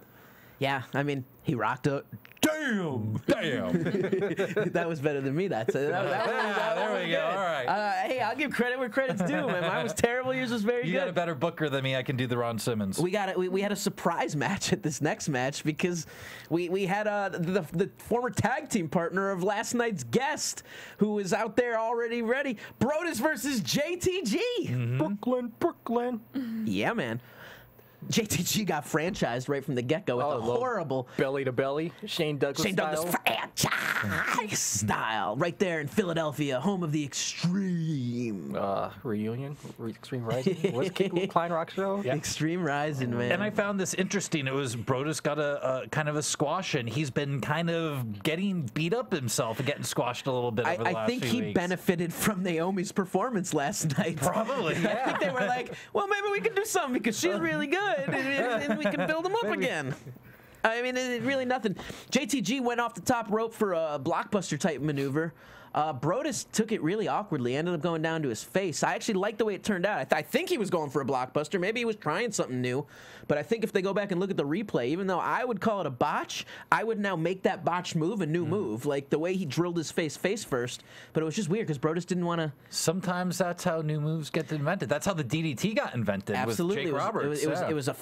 Yeah, I mean, he rocked it. Damn. That was better than me. There we go. All right. Hey, I'll give credit where credit's due, man. Mine was terrible. Yours was very good. You got a better booker than me. I can do the Ron Simmons. We had a surprise match at this next match because we had the former tag team partner of last night's guest who was out there already ready. Brodus versus JTG. Brooklyn. Yeah, man. JTG got franchised right from the get-go with a horrible belly to belly Shane Douglas franchise style right there in Philadelphia, home of the Extreme Reunion, Extreme Rising. What's Klein Rock Show? Yeah. Extreme Rising, man. And I found this interesting. It was Brodus got a kind of a squash, and he's been kind of getting beat up himself and getting squashed a little bit over the last few weeks. I think he benefited from Naomi's performance last night. Probably, yeah. I think they were like, well, maybe we can do something because she's really good. And we can build them up again. I mean, really nothing. JTG went off the top rope for a blockbuster type maneuver. Brodus took it really awkwardly, ended up going down to his face. I actually like the way it turned out. I think he was going for a blockbuster. Maybe he was trying something new. But I think if they go back and look at the replay, even though I would call it a botch, I would now make that botched move a new move. Like the way he drilled his face first. But it was just weird because Brodus didn't want to. Sometimes that's how new moves get invented. That's how the DDT got invented. Absolutely. With Jake Roberts. It was a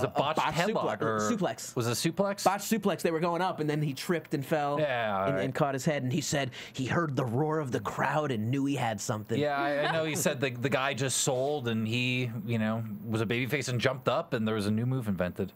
botched headlock suplex. Was it a suplex? Botched suplex. They were going up, and then he tripped and fell and caught his head. And he said he heard the roar of the crowd and knew he had something. Yeah, I know he said the guy just sold, and he, was a babyface and jumped up, and there was a new move invented.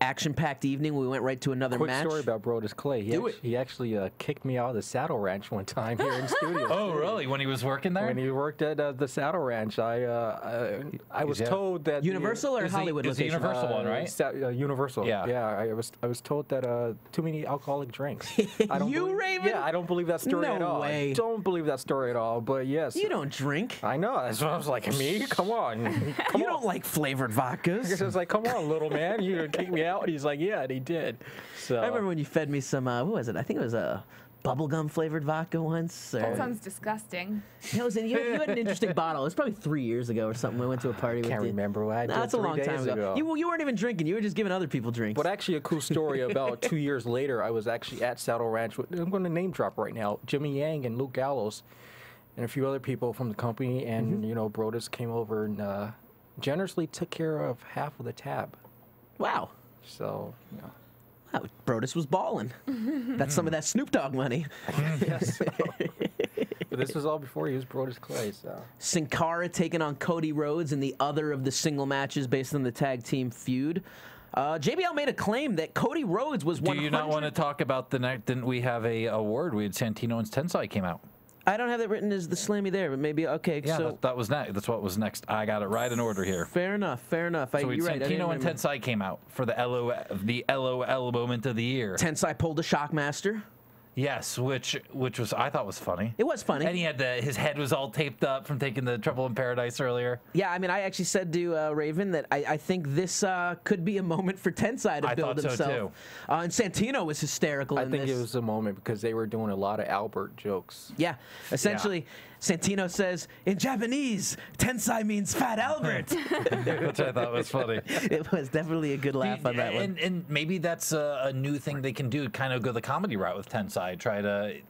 Action-packed evening. We went right to another match. Quick story about Brodus Clay. He actually kicked me out of the Saddle Ranch one time here in studio. Oh, really? When he was working there? When he worked at the Saddle Ranch, I was told that Universal or Hollywood location? The Universal one, right? Universal. Yeah. I was told that too many alcoholic drinks. Raven? Yeah, I don't believe that story at all. No way. I don't believe that story at all. But yes, you don't drink. I know. That's what I was like. Me? Come on. You don't like flavored vodkas. I was like, come on, little man. You gonna kick me out? And he's like, yeah, and he did. So I remember when you fed me some. What was it? I think it was a bubblegum flavored vodka once. That sounds disgusting. You had an interesting bottle. It was probably 3 years ago or something. We went to a party with you. Can't remember what I did. That's a long time ago. You weren't even drinking. You were just giving other people drinks. But actually, a cool story about 2 years later, I was actually at Saddle Ranch. I'm going to name drop right now. Jimmy Yang and Luke Gallows and a few other people from the company. And, Brodus came over and generously took care of half of the tab. Wow. So, Wow, Brodus was balling. That's some of that Snoop Dogg money. Yes. But this was all before he was Brodus Clay, so. Sin Cara taking on Cody Rhodes in the other of the single matches based on the tag team feud. JBL made a claim that Cody Rhodes was 100. Do you not want to talk about the night? Didn't we have a award? We had Santino and Tensai came out. I don't have that written as the Slammy there, but maybe, okay. Yeah, so that was next. That's what was next. I got it right in order here. Fair enough, fair enough. So you're right. Santino and Tensai came out for the LOL moment of the year. Tensai pulled a Shockmaster. Yes, which was I thought was funny. It was funny. And he had his head was all taped up from taking the Trouble in Paradise earlier. Yeah, I mean, I actually said to Raven that I think this could be a moment for Tensai to build himself. So too. And Santino was hysterical in this. I think it was a moment because they were doing a lot of Albert jokes. Yeah, essentially, Santino says, in Japanese, Tensai means Fat Albert. Which I thought was funny. It was definitely a good laugh on that one. And maybe that's a new thing they can do, kind of go the comedy route with Tensai.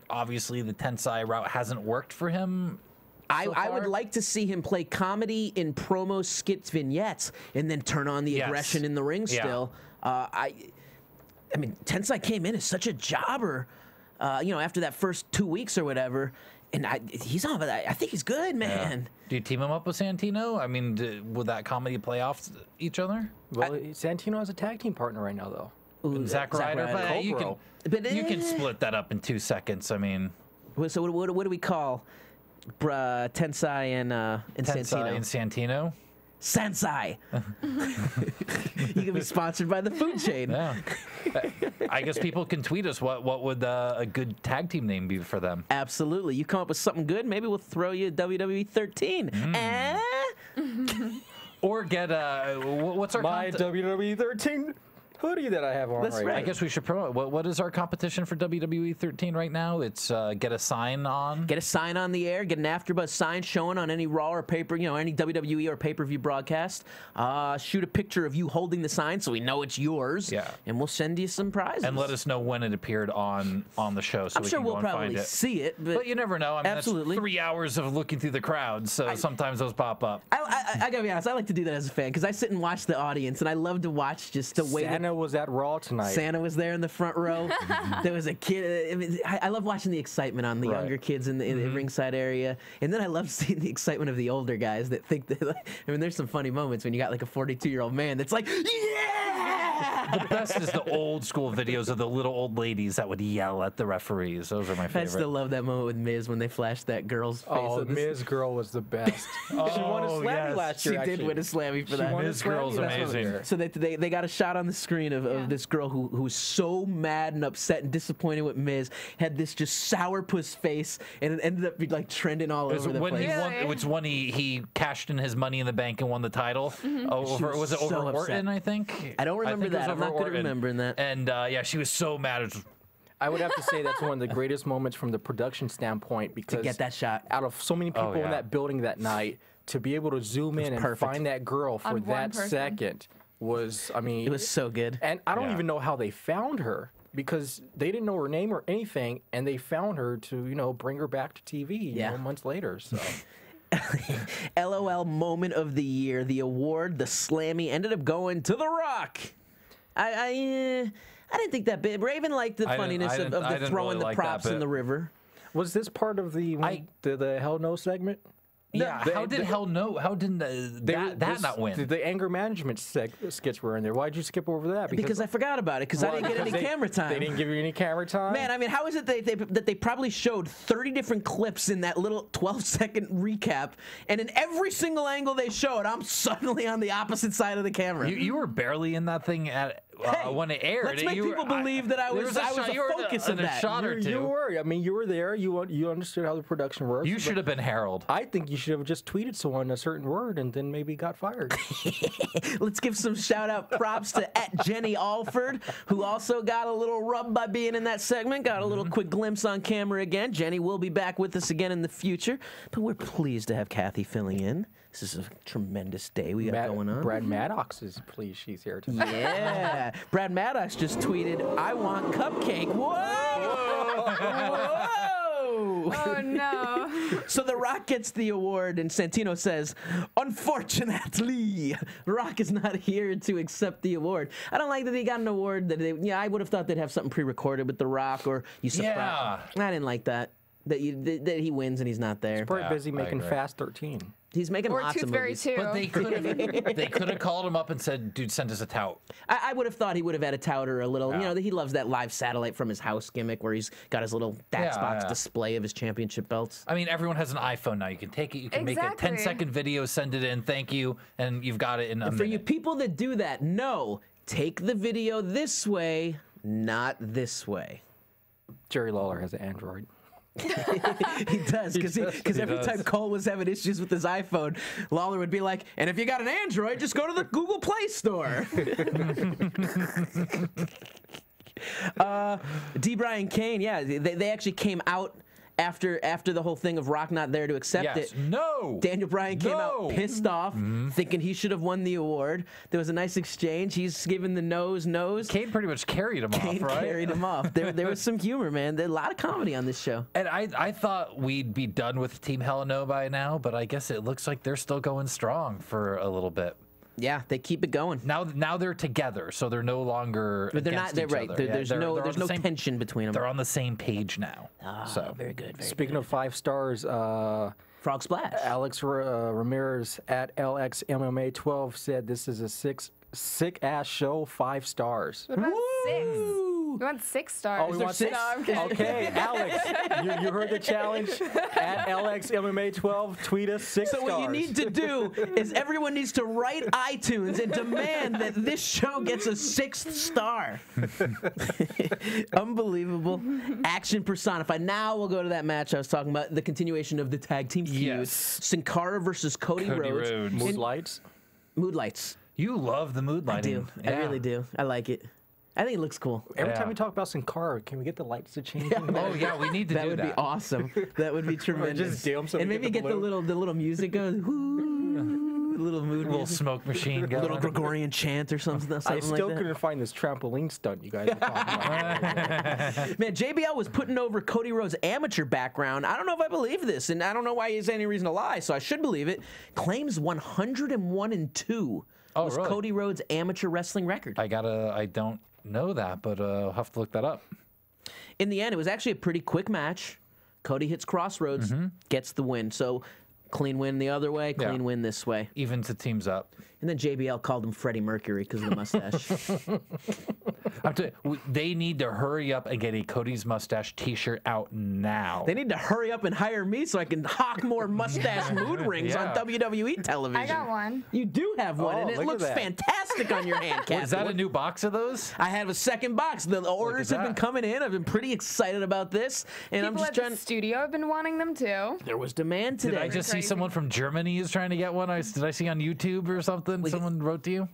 Obviously, the Tensai route hasn't worked for him. I would like to see him play comedy in promo skits, vignettes, and then turn on the aggression in the ring still. I mean, Tensai came in as such a jobber, after that first 2 weeks or whatever. And he's on, but I think he's good, man. Yeah. Do you team him up with Santino? I mean, would that comedy play off each other? Well, Santino has a tag team partner right now, though. Ooh, Zack Ryder. But you can split that up in 2 seconds. I mean, so what do we call Tensai and Santino? And Santino. Sensei. You can be sponsored by the food chain. Yeah. I guess people can tweet us what would a good tag team name be for them. Absolutely. You come up with something good, maybe we'll throw you WWE 13. Or get what's our my WWE 13 hoodie that I have on right now. I guess we should promote. What is our competition for WWE 13 right now? It's get a sign on. Get a sign on the air. Get an AfterBuzz sign showing on any Raw or paper, any WWE or pay-per-view broadcast. Shoot a picture of you holding the sign so we know it's yours. Yeah. And we'll send you some prizes. And let us know when it appeared on the show so I'm we sure can we'll go and probably find it. see it. But you never know. I mean, absolutely. That's 3 hours of looking through the crowd, so sometimes those pop up. I gotta be honest, I like to do that as a fan because I sit and watch the audience, and I love to watch just the way Santa was at Raw tonight. Santa was there in the front row. There was a kid. I mean, I love watching the excitement on the younger kids in the ringside area, and then I love seeing the excitement of the older guys that think that. I mean, there's some funny moments when you got like a 42-year-old man that's like, yeah. The best is the old school videos of the little old ladies that would yell at the referees. Those are my favorite. I still love that moment with Miz when they flashed that girl's face. Oh, Miz girl was the best. She won a Slammy last year. She did win a Slammy for that. Miz girl's amazing. So they got a shot on the screen of this girl who was so mad and upset and disappointed with Miz, had this just sourpuss face, and it ended up like trending all over the place. It's when he cashed in his Money in the Bank and won the title. Was it over Orton? I think. I don't remember that. I'm not good at remembering that. And she was so mad. I would have to say that's one of the greatest moments from the production standpoint because to get that shot out of so many people in that building that night, to be able to zoom in and find that girl for that second was, I mean, it was so good. And I don't even know how they found her because they didn't know her name or anything, and they found her to bring her back to TV months later. So. LOL moment of the year, the award, the Slammy ended up going to The Rock. I didn't think that bit. Raven liked the funniness of the throwing the props in the river. Was this part of the Hell No segment? Yeah, how did Hell No? How didn't that not win? The anger management skits were in there. Why'd you skip over that? Because I forgot about it. Because I didn't get any camera time. They didn't give you any camera time. Man, I mean, how is it that they probably showed 30 different clips in that little 12-second recap, and in every single angle they showed, I'm suddenly on the opposite side of the camera. You were barely in that thing when it aired. Let's make people believe that I was a focus of that. You were. I mean, you were there. You understood how the production works. You should have been Harold. I think you should have just tweeted someone a certain word and then maybe got fired. Let's give some shout-out props to @Jenny Alford, who also got a little rub by being in that segment, got a little quick glimpse on camera again. Jenny will be back with us again in the future, but we're pleased to have Cathy filling in. This is a tremendous day we got going on. Brad Maddox is pleased she's here tonight. Yeah. Brad Maddox just tweeted, "I want cupcake." Whoa! Whoa! Oh, no. So The Rock gets the award, and Santino says, "Unfortunately, Rock is not here to accept the award." I don't like that he got an award. I would have thought they'd have something pre-recorded with The Rock, or you surprise. I didn't like that. that he wins and he's not there. He's probably busy making Fast 13. He's making Or lots of Toothberry movies. 2. But they could have called him up and said, "Dude, send us a tout." I would have thought he would have had a tout or a little, Yeah. you know, he loves that live satellite from his house gimmick where he's got his little DAX box yeah. display of his championship belts. I mean, everyone has an iPhone now. You can take it, you can make a Exactly. 10-second video, send it in, thank you, and you've got it in a And for minute. you people that do that, no, take the video this way, not this way. Jerry Lawler has an Android. He does, because every does. time Cole was having issues with his iPhone, Lawler would be like, and if you got an Android, just go to the Google Play Store. D. Brian Kane, yeah, they actually came out after the whole thing of Rock not there to accept Yes. it. No. Daniel Bryan came out pissed off, thinking he should have won the award. There was a nice exchange. He's giving the nose. Kane pretty much carried him Kane off, right? carried him off. There was some humor, man. There's a lot of comedy on this show. And I thought we'd be done with Team Hell No by now, but I guess it looks like they're still going strong for a little bit. Yeah, they keep it going. Now they're together, so they're no longer. But they're not. against They're each right. other. There's they're no on the same- tension between them. They're on the same page now. So very good. Speaking of 5 stars, Frog Splash. Alex Ramirez at LXMMA12 said this is a sick ass show, 5 stars. What about 6? We want 6 stars. Oh, we want 6? No, I'm kidding. Okay, Alex, you heard the challenge. At LXMMA12, tweet us 6 So stars. what you need to do is everyone needs to write iTunes and demand that this show gets a 6th star. Unbelievable. Action personified. Now we'll go to that match I was talking about, the continuation of the tag team feud. Yes. Sin Cara versus Cody Rhodes. Mood lights. Mood lights. you love the mood I lighting. do. I really do. I like it. I think it looks cool. Every Yeah. time we talk about Sin Cara, can we get the lights to change? Oh yeah, we need to That do would that. be awesome. That would be tremendous. just dim so and we maybe get get the the little music going. Little mood little music. smoke machine going. Little Gregorian chant or something. I Something still like that. couldn't find this trampoline stunt you guys were talking about. Man, JBL was putting over Cody Rhodes' amateur background. I don't know if I believe this, and I don't know why he has any reason to lie, so I should believe it. Claims 101-2 Oh, was really? Cody Rhodes' amateur wrestling record. I don't know that, but I'll have to look that up. In the end, it was actually a pretty quick match. Cody hits Crossroads, gets the win. So clean win the other way, clean win this way. Evens the teams up. And then JBL called him Freddie Mercury because of the mustache. They need to hurry up and get a Cody's Mustache T-shirt out now. They need to hurry up and hire me so I can hawk more mustache mood rings on WWE television. I got one. You do have one, Oh, and it look at looks that. fantastic on your hand, Cathy. Is that a new box of those? I have a second box. The orders have been that. coming in. I've been pretty excited about this, and I'm People just at the studio have been wanting them too. There was demand Did today. I just see Crazy. someone from Germany is trying to get one? Did I see on YouTube or something? Someone wrote to you?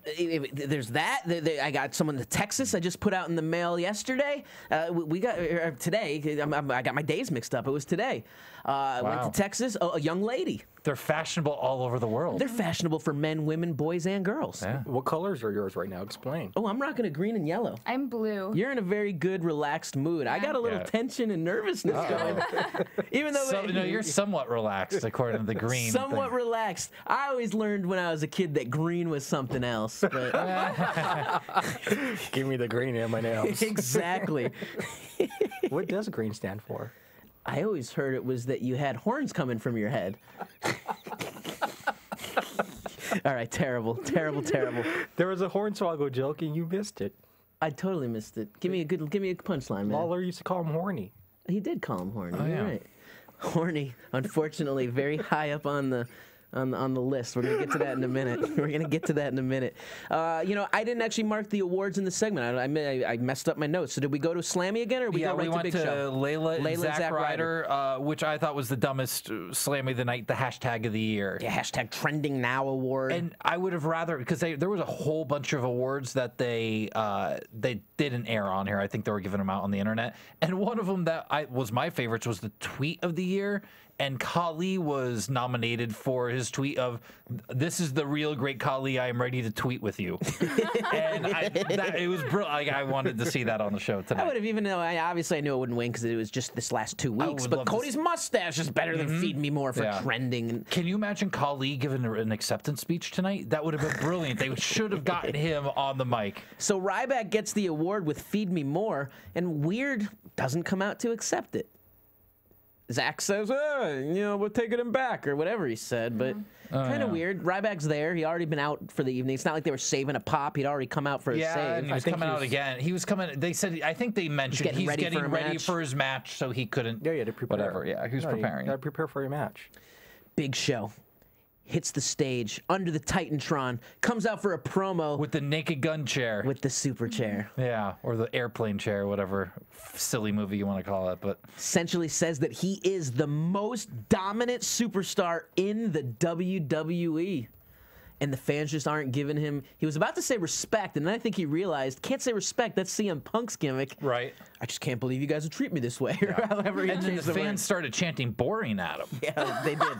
There's that. I got someone to Texas. I just put out in the mail yesterday. We got today. I got my days mixed up. It was today. Went Wow. to Texas. A young lady. They're fashionable all over the world. They're fashionable for men, women, boys, and girls. Yeah. What colors are yours right now? Explain. Oh, I'm rocking a green and yellow. I'm blue. You're in a very good, relaxed mood. I got a little Yeah. tension and nervousness going. Even though No, you're somewhat relaxed according to the green. somewhat thing. relaxed. I always learned when I was a kid that green was something else. But Give me the green M&Ms. exactly. What does green stand for? I always heard it was that you had horns coming from your head. All right, terrible. There was a Hornswoggle joke and you missed it. I totally missed it. Give me a punchline, man. Lawler used to call him horny. He did call him horny. Oh, You're yeah. right. Horny, unfortunately, very high up on the list. We're gonna get to that in a minute. I didn't actually mark the awards in the segment. I messed up my notes. So did we go to Slammy again, or we go right we to went Big to Show? Layla and Layla and Zack Zack Ryder, which I thought was the dumbest Slammy of the night, the hashtag of the year. Yeah, hashtag trending now award. And I would have rather, because there was a whole bunch of awards that they didn't air on here. I think they were giving them out on the internet. And one of them that was my favorites was the tweet of the year. And Khali was nominated for his tweet of, "This is the real great Khali. I am ready to tweet with you." And it was brilliant. Like, I wanted to see that on the show tonight. I would have, even though obviously I knew it wouldn't win because it was just this last 2 weeks. would But love to Cody's mustache is better than Feed Me More for trending. And Can you imagine Khali giving an acceptance speech tonight? That would have been brilliant. They should have gotten him on the mic. so Ryback gets the award with Feed Me More, and Weird doesn't come out to accept it. Zach says, we're taking him back or whatever he said, but kind of weird. Ryback's there. He already been out for the evening. It's not like they were saving a pop. He'd already come out for a save. And he was coming out again. He was coming. They said, I think they mentioned he's getting ready for his match, so he couldn't. Yeah, to prepare. Whatever. Yeah, he was preparing. You got to prepare for your match. Big Show hits the stage under the Titantron, comes out for a promo with the Naked Gun chair, with the super chair, or the airplane chair, whatever silly movie you want to call it, but essentially says that he is the most dominant superstar in the WWE. And the fans just aren't giving him. He was about to say respect, and then I think he realized, can't say respect. That's CM Punk's gimmick. Right. I just can't believe you guys would treat me this way. Or however he and then the fans started chanting boring at him. Yeah, they did.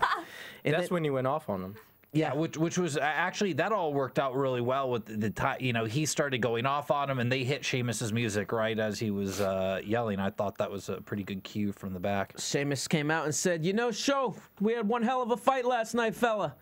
And that's when he went off on them. Yeah, which was actually, that all worked out really well with the time. He started going off on him, and they hit Sheamus's music right as he was yelling. I thought that was a pretty good cue from the back. Sheamus came out and said, Show, we had one hell of a fight last night, fella.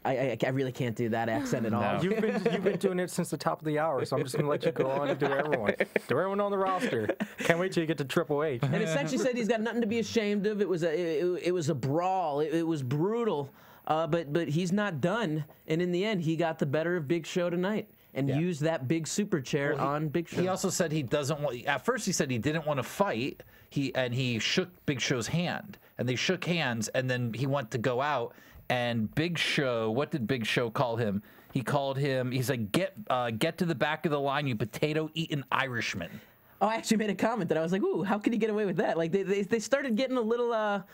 I really can't do that accent at all. You've been doing it since the top of the hour, so I'm just going to let you go on and do everyone. Do everyone on the roster. Can't wait till you get to Triple H. And essentially said he's got nothing to be ashamed of. It was a brawl. It was brutal, but he's not done. And in the end, he got the better of Big Show tonight and used that big super chair on Big Show. He also said he doesn't want. At first, he said he didn't want to fight. He shook Big Show's hand, and they shook hands, and then he went to go out. And Big Show, what did Big Show call him? He called him, he's like, get to the back of the line, you potato-eating Irishman. Oh, I actually made a comment that I was like, ooh, how could he get away with that? Like, they started getting a little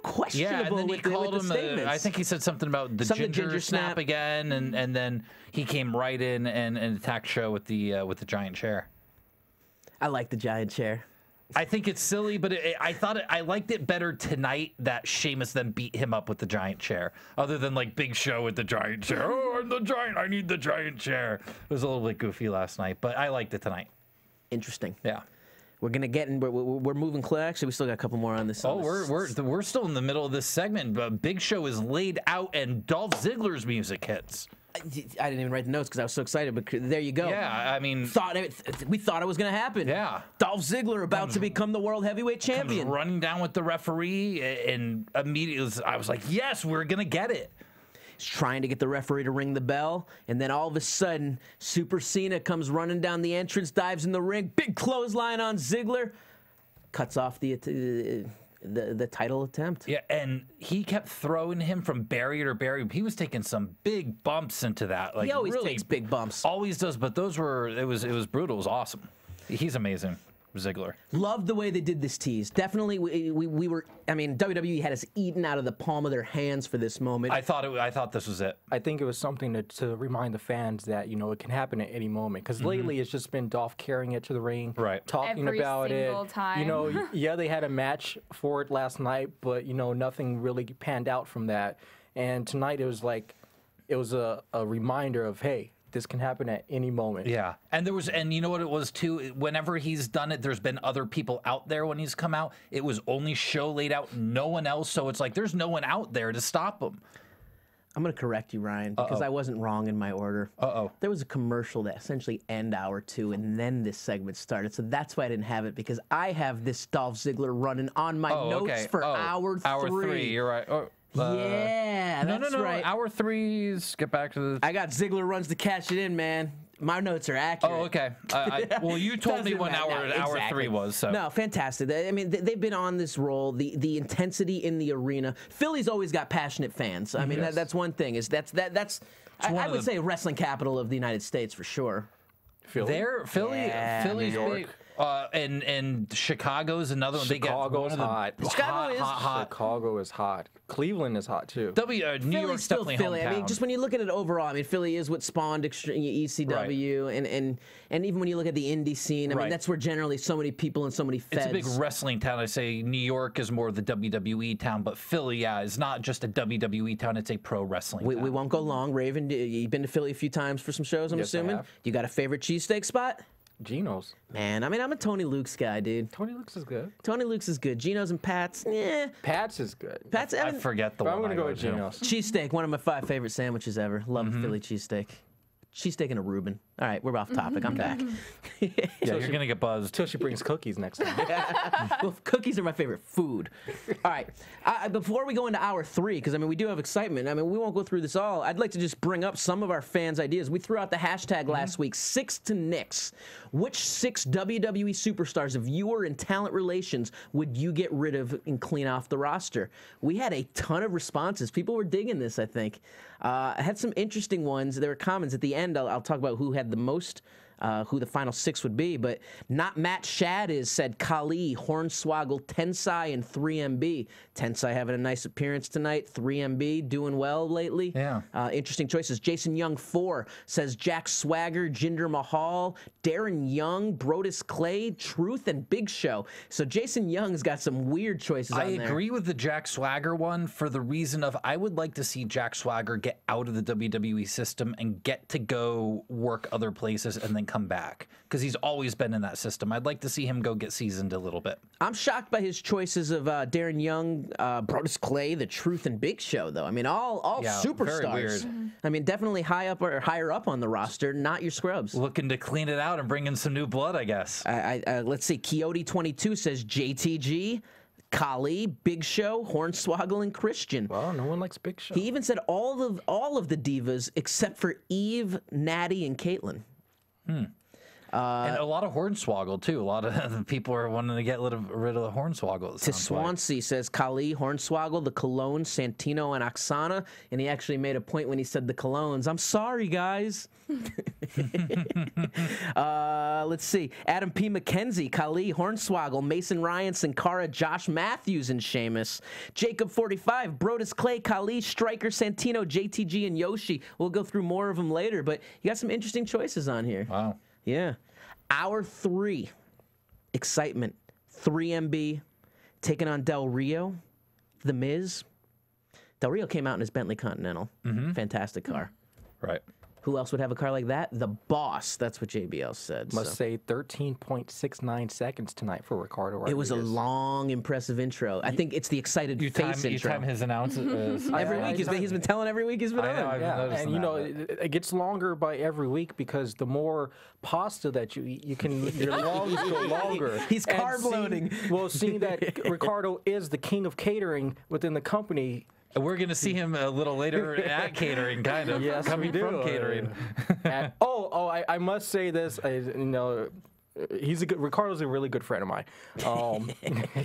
questionable and then with called the statements. I think he said something about the ginger snap again, and then he came right in and attacked Show with the giant chair. I like the giant chair. I think it's silly, but I liked it better tonight that Sheamus then beat him up with the giant chair, other than like Big Show with the giant chair. Oh, I'm the giant. I need the giant chair. It was a little bit goofy last night, but I liked it tonight. Interesting. Yeah. We're gonna get in. We're moving close. Actually, we still got a couple more on this. We're still in the middle of this segment. But Big Show is laid out, and Dolph Ziggler's music hits. I didn't even write the notes because I was so excited, but there you go. Yeah, I mean... We thought it was going to happen. Yeah. Dolph Ziggler about to become the World Heavyweight Champion. Running down with the referee, and immediately I was like, yes, we're going to get it. He's trying to get the referee to ring the bell, and then all of a sudden, Super Cena comes running down the entrance, dives in the ring, big clothesline on Ziggler, cuts off the title attempt. Yeah, and he kept throwing him from barrier to barrier. He was taking some big bumps into that. Like, he always really takes big bumps. Always does, but those were, it was brutal. It was awesome. He's amazing, Ziggler. Loved the way they did this tease. Definitely, we were, I mean, WWE had us eaten out of the palm of their hands for this moment. I thought this was it. I think it was something to remind the fans that, it can happen at any moment. Because lately it's just been Dolph carrying it to the ring, talking Every about it. single time. Yeah, they had a match for it last night, but, nothing really panned out from that. And tonight it was like, it was a reminder of, hey, this can happen at any moment. Yeah. And you know what it was too? Whenever he's done it, there's been other people out there when he's come out. It was only Show laid out, no one else. So it's like there's no one out there to stop him. I'm going to correct you, Ryan, because I wasn't wrong in my order. There was a commercial that essentially ended hour 2, and then this segment started. So that's why I didn't have it, because I have this Dolph Ziggler running on my notes for hour 3. Hour 3, you're right. Yeah, that's right. Hour 3's get back to the... I got Ziggler runs to cash it in, man. My notes are accurate. Oh, okay. Well, you told me when hour 3 was. So. No, fantastic. I mean, they've been on this roll. The intensity in the arena. Philly's always got passionate fans. I mean, that's one thing. I would say wrestling capital of the United States for sure. Philly's big. And Chicago's another one. Chicago's hot. Chicago is hot. Cleveland is hot too. New York's definitely Philly. hometown. I mean, just when you look at it overall, I mean, Philly is what spawned ECW, and even when you look at the indie scene, I mean, that's where generally so many people and so many feds. It's a big wrestling town. I say New York is more the WWE town, but Philly, is not just a WWE town. It's a pro wrestling town. We won't go long. Raven, you've been to Philly a few times for some shows, I'm assuming. You got a favorite cheesesteak spot? Geno's. Man, I mean, I'm a Tony Luke's guy, dude. Tony Luke's is good. Tony Luke's is good. Geno's and Pat's, yeah. Pat's is good. Pat's, I forget the one. I'm going to go with Geno's. Cheesesteak, one of my 5 favorite sandwiches ever. Love Philly cheesesteak. She's taking a Reuben. All right, we're off topic. I'm back. Yeah, you're going to get buzzed. Till she brings cookies next time. Well, cookies are my favorite food. All right. Before we go into hour 3, because, I mean, we do have excitement. I mean, we won't go through this all. I'd like to just bring up some of our fans' ideas. We threw out the hashtag last week, 6 to Nix. Which 6 WWE superstars of viewer and talent relations would you get rid of and clean off the roster? We had a ton of responses. People were digging this, I think. I had some interesting ones. There were comments at the end. I'll talk about who had the most, who the final 6 would be. But Not Matt Shad said Khali, Hornswoggle, Tensai, and 3MB. Tensai having a nice appearance tonight. 3MB doing well lately. Yeah. Interesting choices. Jason Young 4 says Jack Swagger, Jinder Mahal, Darren Young, Brodus Clay, Truth, and Big Show. So Jason Young's got some weird choices on there. I agree with the Jack Swagger one for the reason of I would like to see Jack Swagger get out of the WWE system and get to go work other places and then come back, because he's always been in that system. I'd like to see him go get seasoned a little bit. I'm shocked by his choices of Darren Young, Brodus Clay, The Truth, and Big Show, though. I mean, all superstars. Very weird. I mean, definitely higher up on the roster, not your scrubs. Looking to clean it out and bring in some new blood, I guess. Let's see. Coyote22 says JTG, Khali, Big Show, Hornswoggle, and Christian. Well, no one likes Big Show. He even said all of the divas except for Eve, Natty, and Caitlyn. And a lot of Hornswoggle, too. A lot of people are wanting to get rid of the Hornswoggle. To Swansea says Khali, Hornswoggle, the Cologne, Santino, and Oksana. And he actually made a point when he said the Colognes. I'm sorry, guys. Let's see. Adam P. McKenzie, Khali, Hornswoggle, Mason Ryan, Sin Cara, Josh Matthews, and Sheamus. Jacob 45, Brodus Clay, Khali, Striker, Santino, JTG, and Yoshi. We'll go through more of them later, but you got some interesting choices on here. Wow. Yeah. Hour 3, excitement. 3MB taking on Del Rio, The Miz. Del Rio came out in his Bentley Continental. Fantastic car. Right. Who else would have a car like that? The Boss. That's what JBL said. Must say 13.69 seconds tonight for Ricardo Rodriguez. It was a long, impressive intro. I think it's the excited face intro. You time his announcers. Every week. He's been telling every week he's been on. And you know, it gets longer by every week because the more pasta that you eat, your lungs go longer. He's carb loading. Well, seeing that Ricardo is the king of catering within the company, we're going to see him a little later at catering, kind of. Yes, coming from catering. I must say this. Ricardo's a really good friend of mine,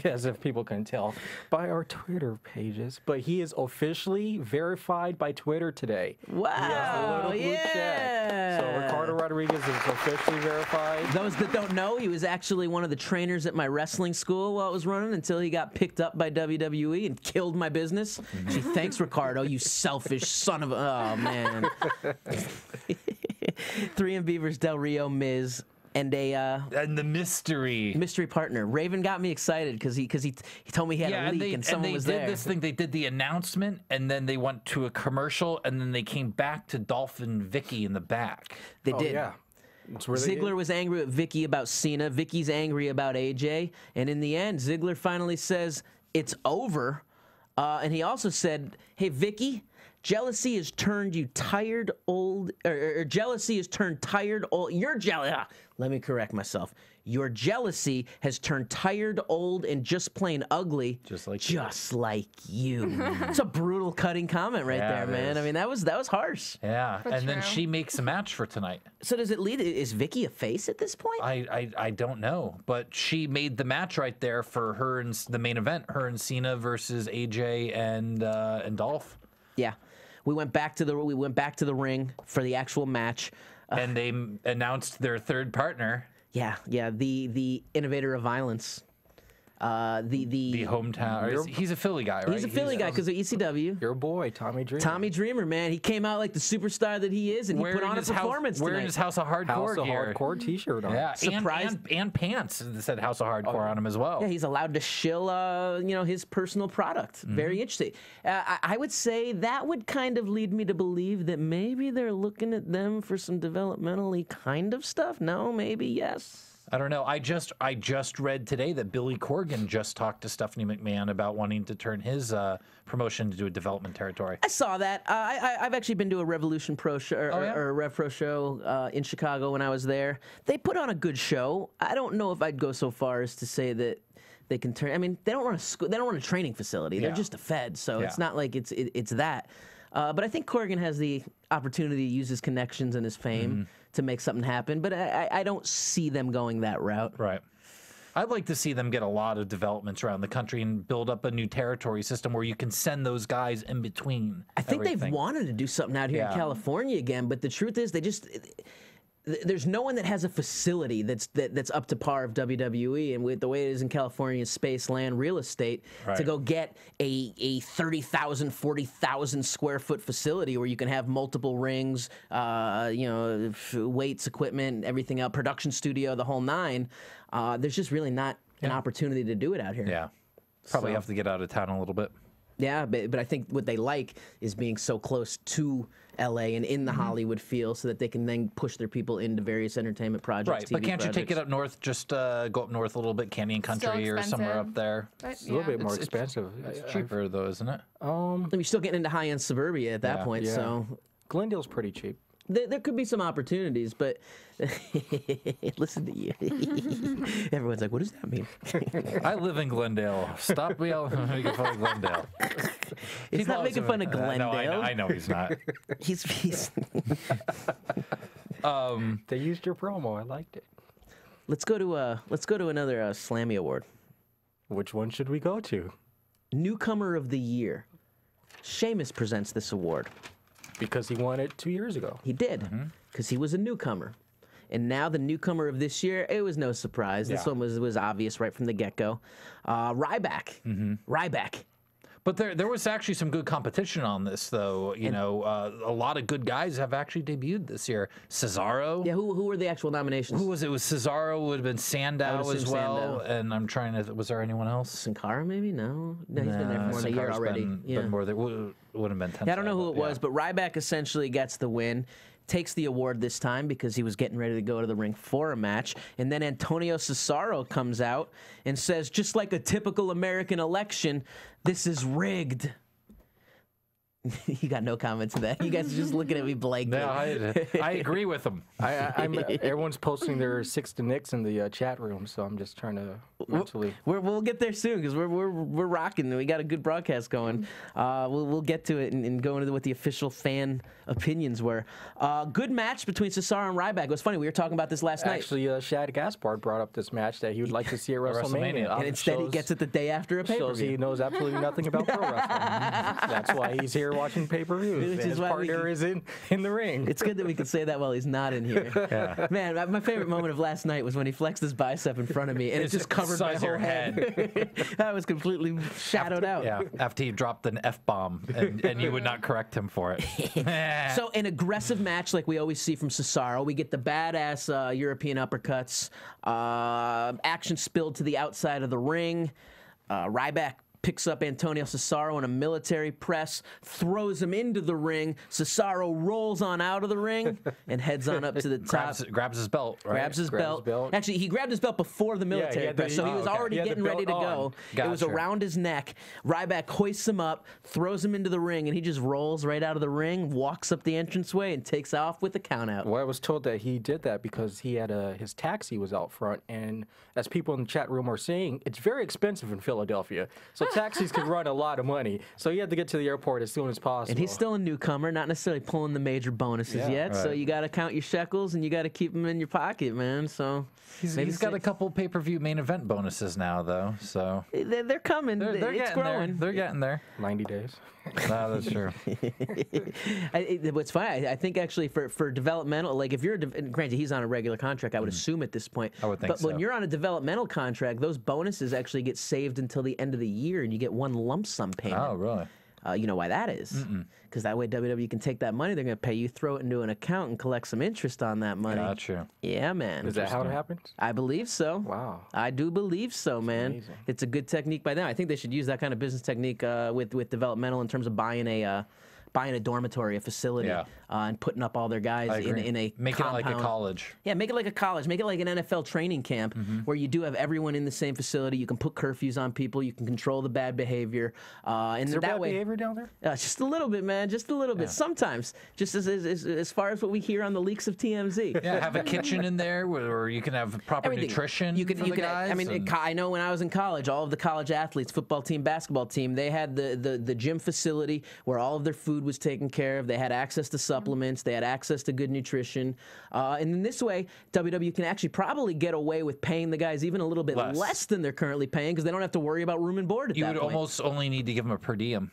as if people can tell by our Twitter pages. But he is officially verified by Twitter today. Wow! He has a little blue check. So Ricardo Rodriguez is officially verified. Those that don't know, he was actually one of the trainers at my wrestling school while it was running until he got picked up by WWE and killed my business. Gee, thanks, Ricardo, you selfish son of a... Oh, man. 3MB versus Del Rio, Miz. And the mystery partner. Raven got me excited because he told me he had a leak and someone was there. They did this thing. They did the announcement and then they went to a commercial and then they came back to Dolph and Vicky in the back. They did. Yeah. Ziggler was angry at Vicky about Cena. Vicky's angry about AJ. And in the end, Ziggler finally says it's over. And he also said, "Hey Vicky, jealousy has turned you tired, old, or jealousy has turned tired, old. You're jealous. Let me correct myself. Your jealousy has turned tired, old, and just plain ugly. Just like you. It's a brutal cutting comment right there, man. I mean, that was harsh. Yeah, and then she makes a match for tonight. So does it lead? Is Vicky a face at this point? I don't know, but she made the match right there for her and the main event. Her and Cena versus AJ and Dolph. Yeah. We went back to the ring for the actual match, and they announced their third partner. Yeah, the innovator of violence, the hometown. He's a Philly guy, right? He's a Philly guy because of ECW. Your boy, Tommy Dreamer. Tommy Dreamer, man, he came out like the superstar that he is, and he put on a performance tonight. Wearing his House of Hardcore gear. Hardcore T-shirt on. Yeah, and pants that said House of Hardcore on him as well. Yeah, he's allowed to shill, his personal product. Very interesting. I would say that would kind of lead me to believe that maybe they're looking at them for some developmentally kind of stuff. No, maybe yes. I don't know. I just read today that Billy Corgan just talked to Stephanie McMahon about wanting to turn his promotion into a development territory. I saw that. I've actually been to a Revolution Pro show or a Rev Pro show in Chicago when I was there. They put on a good show. I don't know if I'd go so far as to say that they can turn. I mean, they don't run a school. They don't run a training facility. They're just a Fed, so it's not like it's that. But I think Corgan has the opportunity to use his connections and his fame to make something happen. But I don't see them going that route. Right. I'd like to see them get a lot of developments around the country and build up a new territory system where you can send those guys in between. I think they've wanted to do something out here in California again, but the truth is there's no one that has a facility that's up to par of WWE, and with the way it is in California, space, land, real estate, to go get a 30,000, 40,000 square foot facility where you can have multiple rings, weights, equipment, everything else, production studio, the whole nine. There's just really not an opportunity to do it out here. Yeah, probably have to get out of town a little bit. Yeah, but I think what they like is being so close to LA and in the Hollywood feel so that they can then push their people into various entertainment projects. Right, but can't you take it up north, just go up north a little bit, Canyon Country or somewhere up there? It's a little bit more expensive. It's cheaper though, isn't it? You're still getting into high-end suburbia at that point, so... Glendale's pretty cheap. There could be some opportunities, but listen to you. Everyone's like, what does that mean? I live in Glendale. Stop making fun of Glendale. He's not making fun of Glendale. No, I know he's not. He's They used your promo. I liked it. Let's go to another Slammy Award. Which one should we go to? Newcomer of the Year. Sheamus presents this award. Because he won it 2 years ago. He did, because he was a newcomer. And now the newcomer of this year, it was no surprise. This one was obvious right from the get-go. Ryback. Ryback. But there was actually some good competition on this, though. You know, a lot of good guys have actually debuted this year. Cesaro. Yeah, who were the actual nominations? Who was it? It was Cesaro, would have been Sandow as well. Sandow. And I'm trying to, was there anyone else? Sin Cara, maybe? No, he's been there for more than a year already. Been more, would have been 10. I don't know who it was, but Ryback essentially gets the win. Takes the award this time because he was getting ready to go to the ring for a match. And then Antonio Cesaro comes out and says, just like a typical American election, this is rigged. You got no comment to that. You guys are just looking at me blankly. No, I agree with him. Everyone's posting their 6 to Nicks in the chat room, so I'm just trying to mentally. We'll get there soon because we're rocking. We got a good broadcast going. We'll get to it and go into what the official fan opinions were. Good match between Cesaro and Ryback. It was funny. We were talking about this last night. Actually, Shad Gaspard brought up this match that he would like to see at WrestleMania. And instead he gets it the day after a pay-per-view. Shows he knows absolutely nothing about pro wrestling. That's why he's here watching pay-per-views. His partner is in the ring. It's good that we can say that while he's not in here. Man, my favorite moment of last night was when he flexed his bicep in front of me and it just covered my whole head. I was completely shadowed out. Yeah, after he dropped an F-bomb and you would not correct him for it. So an aggressive match like we always see from Cesaro. We get the badass European uppercuts. Action spilled to the outside of the ring. Ryback picks up Antonio Cesaro in a military press, throws him into the ring. Cesaro rolls on out of the ring and heads on up to the top. Grabs his belt, right? Grabs his belt. Actually, he grabbed his belt before the military press, so he was already getting ready to go. Gotcha. It was around his neck. Ryback hoists him up, throws him into the ring, and he just rolls right out of the ring, walks up the entranceway, and takes off with the countout. Well, I was told that he did that because he had his taxi was out front, and as people in the chat room are saying, it's very expensive in Philadelphia. So taxis could run a lot of money. So he had to get to the airport as soon as possible. And he's still a newcomer, not necessarily pulling the major bonuses yet. Right. So you got to count your shekels and you got to keep them in your pocket, man. So he's got a couple pay-per-view main event bonuses now, though. So they're coming. It's growing. They're getting there. 90 days. No, that's true. What's funny, I think actually for developmental, like if you're, granted he's on a regular contract, I would assume at this point. I would think so. But when you're on a developmental contract, those bonuses actually get saved until the end of the year, and you get one lump sum payment. Oh, really? You know why that is? Because that way WWE can take that money they're going to pay you, throw it into an account, and collect some interest on that money. Gotcha. Yeah, man. Is that how it happens? I believe so. Wow. I do believe so, man. Amazing. It's a good technique by them. I think they should use that kind of business technique with developmental in terms of buying a dormitory, a facility, and putting up all their guys in a Making it like a compound. college. Yeah, make it like a college. Make it like an NFL training camp where you do have everyone in the same facility. You can put curfews on people. You can control the bad behavior. And Is there that bad way, behavior down there? just a little bit, man. Just a little bit. Sometimes, just as far as what we hear on the leaks of TMZ. Yeah, have a kitchen in there where you can have proper nutrition for the guys. I mean, I know when I was in college, all of the college athletes, football team, basketball team, they had the gym facility where all of their food was taken care of. They had access to supplements. They had access to good nutrition. And in this way, WWE can actually probably get away with paying the guys even a little bit less than they're currently paying because they don't have to worry about room and board at that point. You would almost only need to give them a per diem.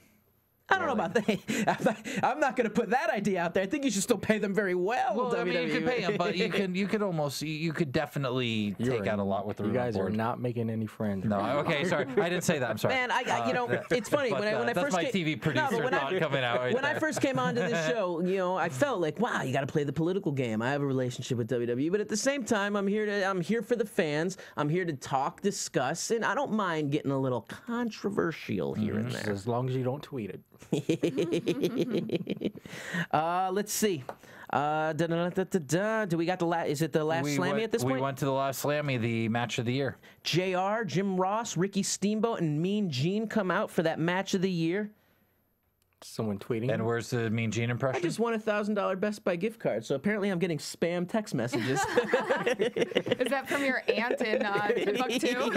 I don't know about that. I'm not going to put that idea out there. I think you should still pay them very well. Well, I mean, you could pay them, but you could definitely take out a lot with the room. You guys board. are not making any friends. No, okay, sorry, I didn't say that. I'm sorry. Man, it's funny when I that's first my TV producer thought coming out. Right when there. I first came onto the show, I felt like, wow, you got to play the political game. I have a relationship with WWE, but at the same time, I'm here for the fans. I'm here to talk, discuss, and I don't mind getting a little controversial here and there. As long as you don't tweet it. Let's see. Do we got the last? Is it the last Slammy at this point? We went to the last Slammy, the match of the year. JR, Jim Ross, Ricky Steamboat, and Mean Gene come out for that match of the year. Someone tweeting. And where's the Mean Gene impression? I just won a $1,000 Best Buy gift card, so apparently I'm getting spam text messages. Is that from your aunt in Timbuktu?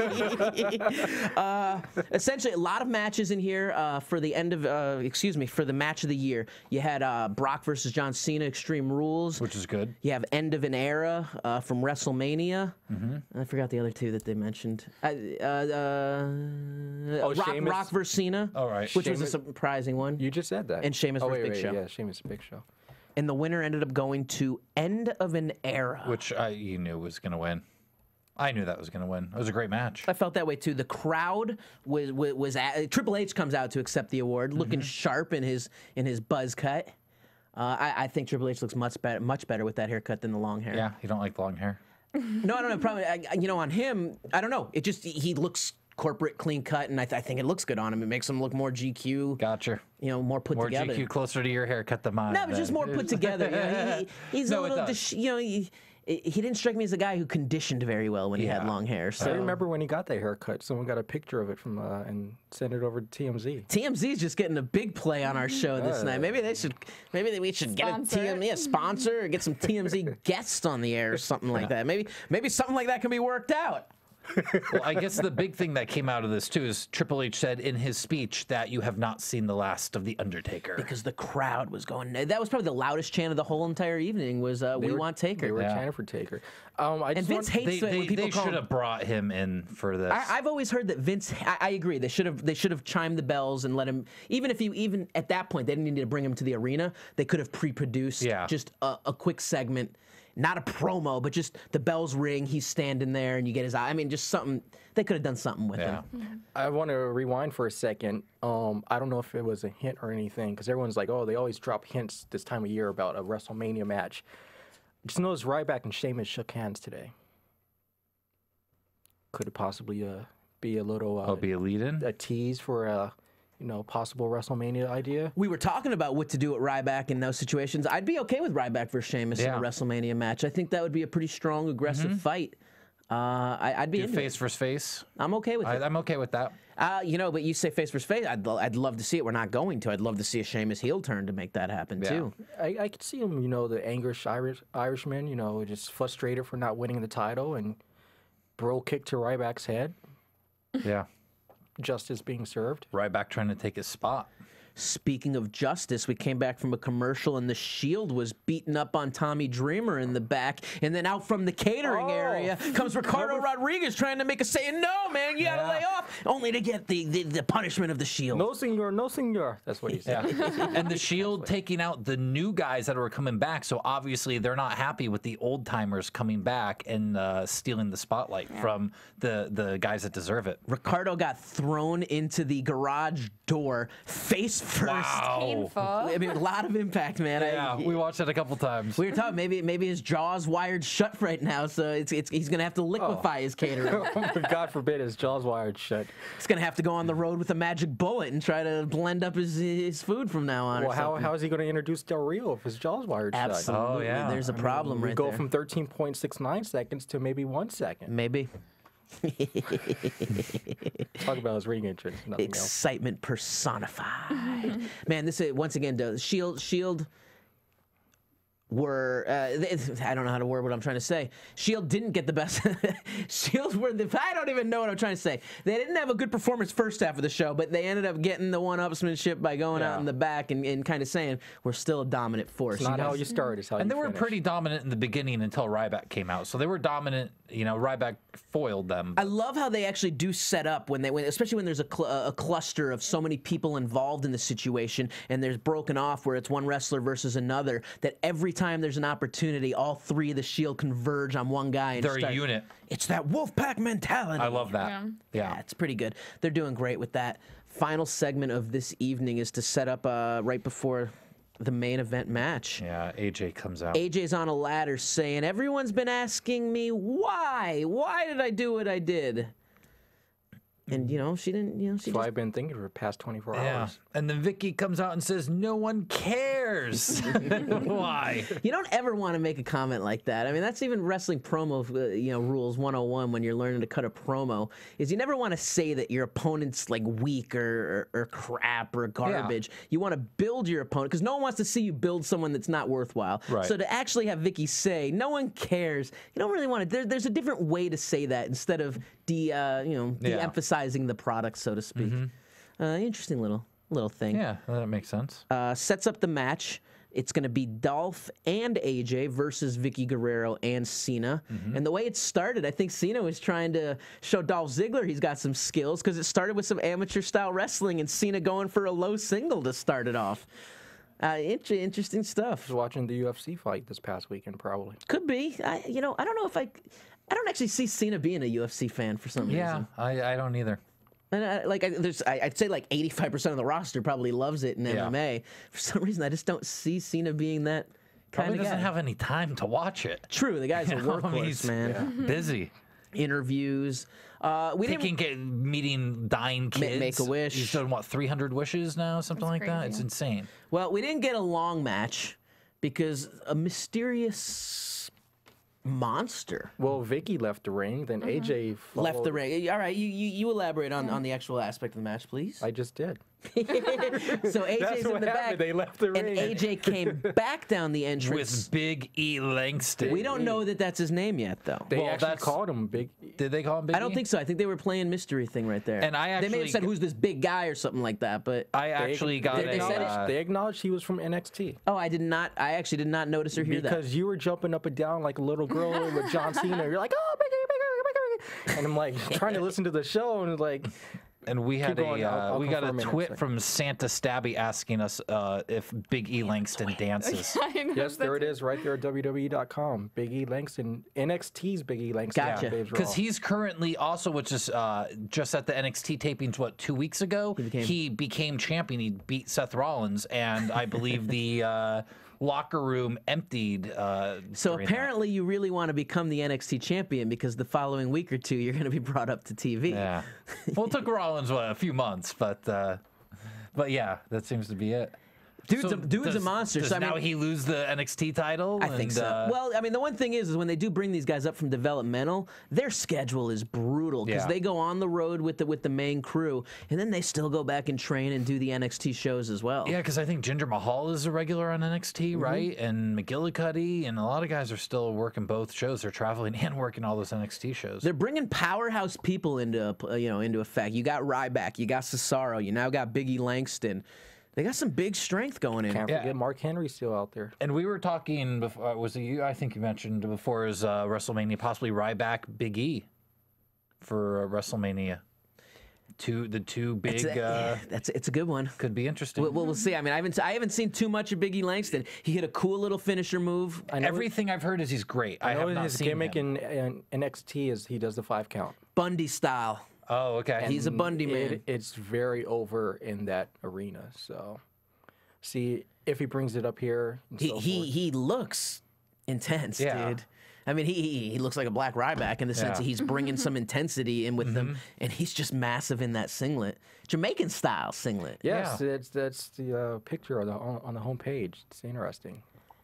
Essentially, a lot of matches in here for the end of, for the match of the year. You had Brock versus John Cena, Extreme Rules, which is good. You have End of an Era from WrestleMania. I forgot the other two that they mentioned. Rock versus Cena, which was a surprising one. You just said that. And Sheamus versus Big Show. Yeah, Sheamus Big Show. And the winner ended up going to End of an Era, which you knew was going to win. I knew that was going to win. It was a great match. I felt that way too. The crowd was Triple H comes out to accept the award, looking sharp in his buzz cut. I think Triple H looks much better with that haircut than the long hair. Yeah, you don't like long hair. No, I don't know. Probably, on him, I don't know. It just he looks corporate, clean cut, and I think it looks good on him. It makes him look more GQ. Gotcha. More put together. More GQ, closer to your haircut than mine. No, but just more put together. He's a little, he didn't strike me as a guy who conditioned very well when he had long hair. So I remember when he got that haircut, someone got a picture of it from and sent it over to TMZ. TMZ is just getting a big play on our show this night. Maybe we should get a TMZ sponsor or get some TMZ guests on the air or something like that. Maybe something like that can be worked out. Well, I guess the big thing that came out of this, too, is Triple H said in his speech that you have not seen the last of The Undertaker. Because the crowd was going... That was probably the loudest chant of the whole entire evening was, we want Taker. They were chanting for Taker. And Vince hates when people They should have brought him in for this. I've always heard that Vince... I agree. They should have chimed the bells and let him... Even at that point, they didn't need to bring him to the arena. They could have pre-produced just a quick segment. Not a promo, but just the bells ring, he's standing there, and you get his eye. I mean, just something. They could have done something with him. I want to rewind for a second. I don't know if it was a hint or anything, because everyone's like, oh, they always drop hints this time of year about a WrestleMania match. Just notice Ryback and Sheamus shook hands today. Could it possibly be a little... be a lead-in? A tease for a... possible WrestleMania idea. We were talking about what to do at Ryback in those situations. I'd be okay with Ryback versus Sheamus in a WrestleMania match. I think that would be a pretty strong, aggressive fight. I'd be into face versus face. I'm okay with it. I'm okay with that. But you say face versus face. I'd love to see it. We're not going to. I'd love to see a Sheamus heel turn to make that happen too. I could see him. The angrish Irishman. Just frustrated for not winning the title and bro kick to Ryback's head. Yeah. Justice being served. Ryback trying to take his spot. Speaking of justice, we came back from a commercial and the Shield was beating up on Tommy Dreamer in the back, and then out from the catering area comes Ricardo Rodriguez trying to make us say, "No, man, you gotta lay off," only to get the punishment of the Shield. No, senor, no, senor. That's what he said. And the Shield taking out the new guys that were coming back, so obviously they're not happy with the old timers coming back and stealing the spotlight from the guys that deserve it. Ricardo got thrown into the garage door face Shields first. Wow. Painful. I mean, a lot of impact, man. Yeah, we watched it a couple times. We were talking maybe his jaw's wired shut right now, so he's gonna have to liquefy his catering. God forbid his jaw's wired shut. He's gonna have to go on the road with a magic bullet and try to blend up his food from now on. Well, how is he going to introduce Del Rio if his jaw's wired shut? Absolutely. Oh, yeah. There's a problem right there. We go from 13.69 seconds to maybe 1 second. Maybe. Talk about his ring entrance. Nothing Excitement personified. Man, this is once again Shield were I don't know how to word what I'm trying to say. Shield didn't get the best. Shield were I don't even know what I'm trying to say. They didn't have a good performance first half of the show, but they ended up getting the one-upsmanship by going out in the back and kind of saying we're still a dominant force. It's not how you start, it's how you And they were finish. pretty dominant in the beginning until Ryback came out. So they were dominant. You know, Ryback foiled them. I love how they actually do set up when especially when there's a cluster of so many people involved in the situation, and there's broken off where it's one wrestler versus another. That every time there's an opportunity, all three of the Shield converge on one guy. And They're a unit. It's that Wolfpack mentality. I love that. Yeah, it's pretty good. They're doing great with that. Final segment of this evening is to set up right before the main event match. Yeah, AJ comes out. AJ's on a ladder saying, everyone's been asking me why. Why did I do what I did? And, she didn't, That's what I've been thinking for the past 24 hours. And then Vicky comes out and says, no one cares. Why? You don't ever want to make a comment like that. I mean, that's even wrestling promo, rules 101 when you're learning to cut a promo, is you never want to say that your opponent's like weak or crap or garbage. Yeah. You want to build your opponent because no one wants to see you build someone that's not worthwhile. Right. So to actually have Vicky say, no one cares, you don't really want to, there's a different way to say that instead of de-emphasizing the product, so to speak. Interesting little thing. Yeah, that makes sense. Sets up the match. It's going to be Dolph and AJ versus Vicky Guerrero and Cena. And the way it started, I think Cena was trying to show Dolph Ziggler he's got some skills because it started with some amateur-style wrestling and Cena going for a low single to start it off. Interesting stuff. I was watching the UFC fight this past weekend, probably. Could be. I don't know if I don't actually see Cena being a UFC fan for some reason. Yeah, I don't either. And I'd say like 85% of the roster probably loves it in MMA. For some reason, I just don't see Cena being that kind of guy. Doesn't have any time to watch it. True, the guy's a workhorse, man. Busy. Interviews. Meeting dying kids. Make a wish. He's done, 300 wishes now? Something That's like that? crazy. It's insane. Well, we didn't get a long match because a mysterious monster. Well, Vicky left the ring, then AJ left the ring. All right, you elaborate on the actual aspect of the match, please. I just did. So AJ's in the back. They left the ring. And AJ came back down the entrance. With Big E Langston. We don't know that that's his name yet, though. They actually called him Big E. Did they call him Big E? I don't think so. I think they were playing mystery thing right there. And they may have said who's this big guy or something like that, but I actually got They acknowledged he was from NXT. Oh, I did not. I actually did not notice or hear that. Because you were jumping up and down like a little girl with John Cena. You're like, oh, bigger, bigger, bigger. And I'm like trying to listen to the show and like. And we had I'll we got a confirm in a twit second. from Santa Stabby asking us if Big E Langston dances. Yes, there it is, right there at WWE.com. Big E Langston, NXT's Big E Langston. Gotcha. Because he's currently also, which is just at the NXT tapings, 2 weeks ago, he became champion. He beat Seth Rollins, and I believe the locker room emptied. So apparently you really want to become the NXT champion because the following week or two you're going to be brought up to TV. Yeah. Well, it took Rollins a few months, but yeah, that seems to be it. Dude's a monster. Does So, now he lose the NXT title? I think so. Well, I mean, the one thing is when they do bring these guys up from developmental, their schedule is brutal because they go on the road with the main crew, and then they still go back and train and do the NXT shows as well. Yeah, because I think Jinder Mahal is a regular on NXT, right? And McGillicuddy, and a lot of guys are still working both shows. They're traveling and working all those NXT shows. They're bringing powerhouse people into effect. You got Ryback, you got Cesaro, you now got Big E Langston. They got some big strength going in. Can't forget Mark Henry still out there. And we were talking before. Was it you? I think you mentioned before is WrestleMania possibly Ryback, Big E for WrestleMania. The two big. It's a good one. Could be interesting. We'll see. I mean, I haven't seen too much of Big E Langston. He hit a cool little finisher move. Everything I've heard is he's great. I know have not his seen gimmick him. in NXT is he does the 5 count. Bundy style. Oh, okay. He's a Bundy man. It's very over in that arena. So, see if he brings it up here. And He looks intense, Yeah. dude. I mean, he looks like a black Ryback in the sense that he's bringing some intensity in with them, and he's just massive in that singlet, Jamaican style singlet. Yes, that's the picture on the homepage. It's interesting.